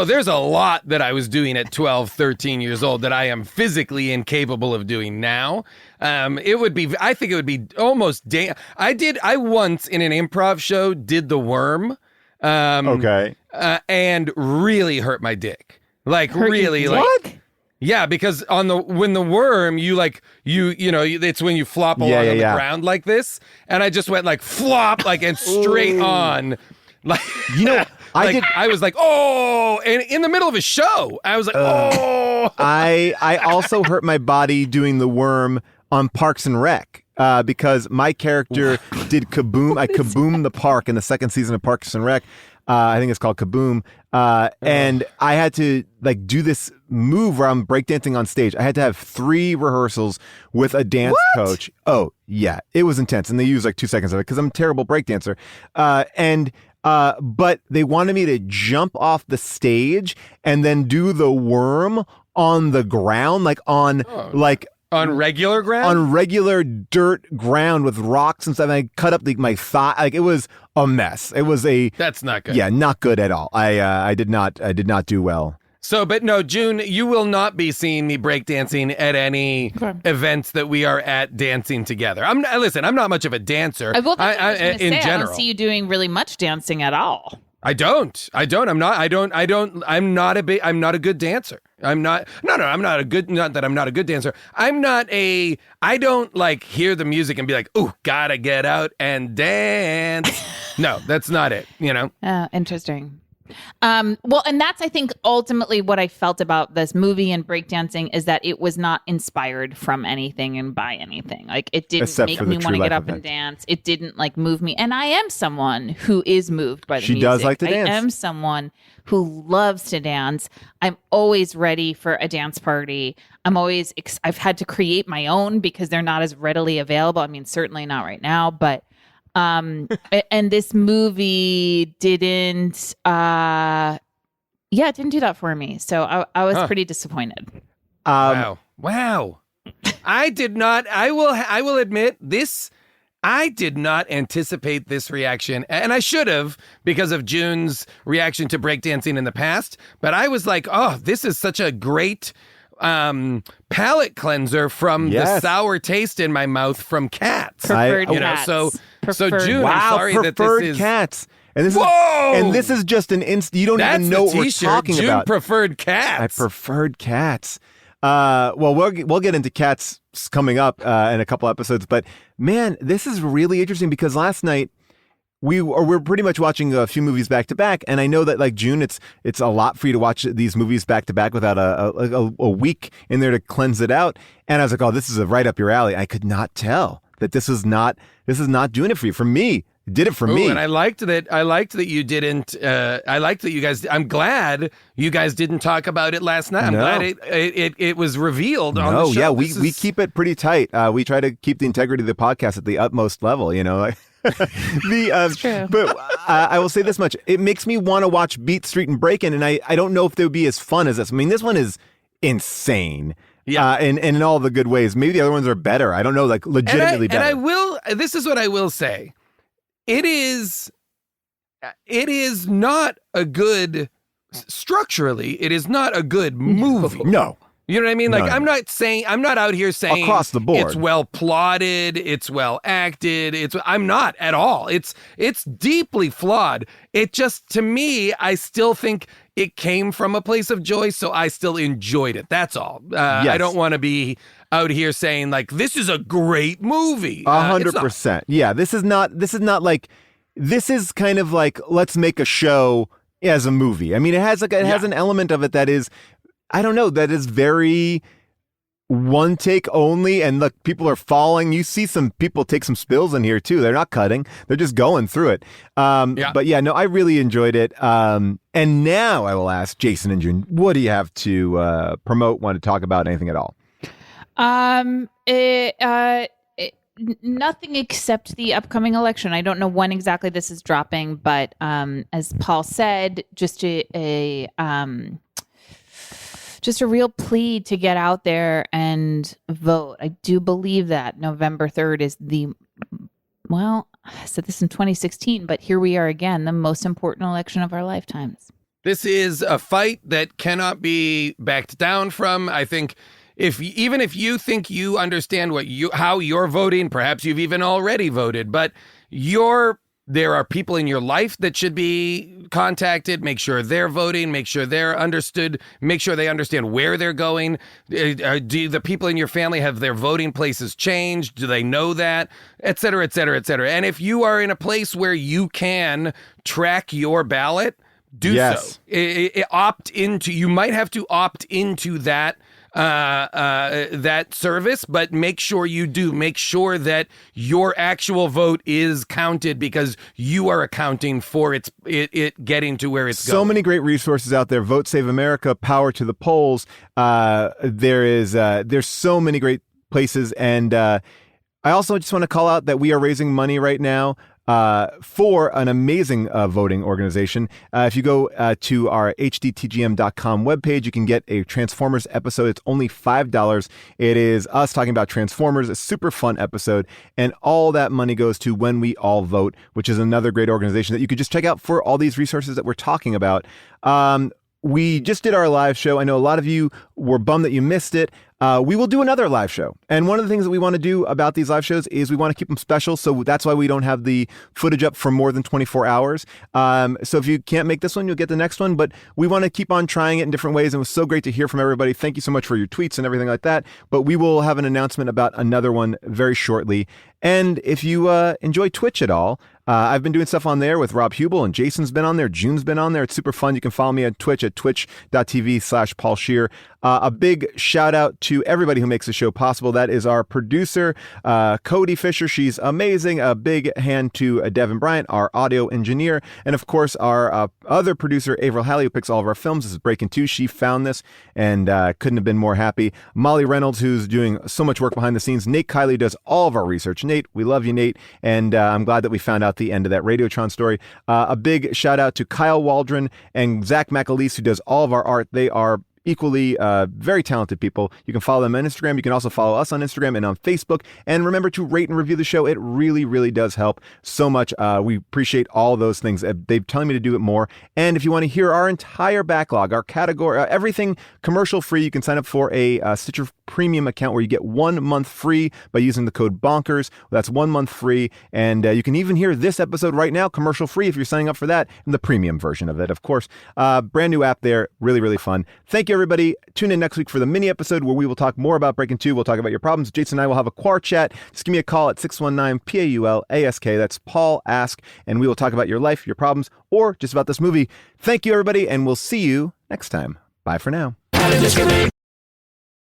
there's a lot that I was doing at 12, 13 years old that I am physically incapable of doing now. I think it would be almost, I once in an improv show did the worm. And really hurt my dick. Like really like. What? Yeah, because when the worm, it's when you flop along on the ground like this, and I just went like flop, like and straight on, like I was like, oh, and in the middle of a show, I was like, oh. I also hurt my body doing the worm on Parks and Rec. Because my character did Kaboom. I kaboomed the park in the second season of Parks and Rec. I think it's called Kaboom. And I had to like do this move where I'm breakdancing on stage. I had to have 3 rehearsals with a dance coach. Oh, yeah. It was intense. And they used like 2 seconds of it because I'm a terrible breakdancer. But they wanted me to jump off the stage and then do the worm on the ground, on regular ground? On regular dirt ground with rocks and stuff. And I cut up my thigh. Like it was a mess. That's not good. Yeah, not good at all. I did not do well. So, but no, June, you will not be seeing me breakdancing at any events that we are at dancing together. I'm not much of a dancer. In general. I don't see you doing really much dancing at all. I'm not a good dancer. Not that I'm not a good dancer. I don't like hear the music and be like, ooh, gotta get out and dance. No, that's not it, Interesting. Well, and that's, I think, ultimately what I felt about this movie and breakdancing is that it was not inspired from anything and by anything. Like it didn't make me want to get up and dance. It didn't like move me. And I am someone who is moved by the music. She does like to dance. I am someone who loves to dance. I'm always ready for a dance party. I've had to create my own because they're not as readily available. I mean, certainly not right now, but and this movie didn't it didn't do that for me. So I was pretty disappointed. Wow. I did not, I will admit this, I did not anticipate this reaction, and I should have because of June's reaction to breakdancing in the past, but I was like, oh, this is such a great palate cleanser from the sour taste in my mouth from Cats. Preferred Cats. So June, I'm sorry that this is Cats. And this is just an you don't even know what we're talking June about. Preferred Cats. I preferred Cats. Well, we'll get into Cats coming up in a couple episodes, but man, this is really interesting because last night we're pretty much watching a few movies back to back, and I know that like June, it's a lot for you to watch these movies back to back without a week in there to cleanse it out. And I was like, oh, this is right up your alley. I could not tell that this is not doing it for you. For me, it did it for me. And I liked that you didn't. I liked that you guys. I'm glad you guys didn't talk about it last night. I'm glad it was revealed on the show. Yeah, we keep it pretty tight. We try to keep the integrity of the podcast at the utmost level. True. But I will say this much: it makes me want to watch Beat Street and Breakin, and I don't know if they would be as fun as this. I mean, this one is insane. Yeah, and in all the good ways. Maybe the other ones are better. I don't know, like legitimately better. And this is what I will say. It is not a good, structurally, it is not a good movie. No. You know what I mean? Like, I'm not out here saying across the board it's well plotted, it's well acted. I'm not at all. It's deeply flawed. It just, to me, I still think it came from a place of joy, so I still enjoyed it. That's all. I don't want to be out here saying like, this is a great movie. 100%. Yeah, this is not like, this is kind of like, let's make a show as a movie. I mean, it has an element of it that is, I don't know, that is very one take only, and look, people are falling. You see some people take some spills in here too. They're not cutting; they're just going through it. But yeah, no, I really enjoyed it. And now I will ask Jason and June, what do you have to promote? Want to talk about anything at all? Nothing except the upcoming election. I don't know when exactly this is dropping, but as Paul said, just a real plea to get out there and vote. I do believe that November 3rd is I said this in 2016, but here we are again, the most important election of our lifetimes. This is a fight that cannot be backed down from. I think even if you think you understand how you're voting, perhaps you've even already voted, but there are people in your life that should be contacted. Make sure they're voting. Make sure they're understood. Make sure they understand where they're going. Do the people in your family have their voting places changed? Do they know that? Et cetera, et cetera, et cetera. And if you are in a place where you can track your ballot, do so. You might have to opt into that service, but make sure you do. Make sure that your actual vote is counted, because you are accounting for it getting to where it's going. So many great resources out there. Vote Save America, Power to the Polls. There's so many great places, and I also just want to call out that we are raising money right now for an amazing voting organization. If you go to our hdtgm.com webpage, you can get a Transformers episode. It's only $5. It is us talking about Transformers, a super fun episode, and all that money goes to When We All Vote, which is another great organization that you could just check out for all these resources that we're talking about. We just did our live show. I know a lot of you were bummed that you missed it. We will do another live show. And one of the things that we want to do about these live shows is we want to keep them special. So that's why we don't have the footage up for more than 24 hours. So if you can't make this one, you'll get the next one. But we want to keep on trying it in different ways. And it was so great to hear from everybody. Thank you so much for your tweets and everything like that. But we will have an announcement about another one very shortly. And if you enjoy Twitch at all, I've been doing stuff on there with Rob Hubel, and Jason's been on there. June's been on there. It's super fun. You can follow me on Twitch at twitch.tv/Paul Scheer. A big shout out to everybody who makes the show possible. That is our producer, Cody Fisher. She's amazing. A big hand to Devin Bryant, our audio engineer. And of course, our other producer, Avril Halley, who picks all of our films. This is Breakin 2. She found this and couldn't have been more happy. Molly Reynolds, who's doing so much work behind the scenes. Nate Kiley does all of our research. Nate, we love you, Nate. And I'm glad that we found out the end of that Radiotron story. A big shout out to Kyle Waldron and Zach McAleese, who does all of our art. They are equally very talented people. You can follow them on Instagram. You can also follow us on Instagram and on Facebook. And remember to rate and review the show. It really, really does help so much. We appreciate all those things. They're telling me to do it more. And if you want to hear our entire backlog, our category, everything commercial free, you can sign up for a Stitcher Premium account where you get 1 month free by using the code BONKERS. That's 1 month free. And you can even hear this episode right now, commercial free, if you're signing up for that, in the premium version of it, of course. Brand new app there. Really, really fun. Thank you, everybody. Tune in next week for the mini episode where we will talk more about Breakin' 2. We'll talk about your problems. Jason and I will have a quar chat. Just give me a call at 619-PAUL-ASK. That's Paul Ask. And we will talk about your life, your problems, or just about this movie. Thank you, everybody, and we'll see you next time. Bye for now. How to discriminate.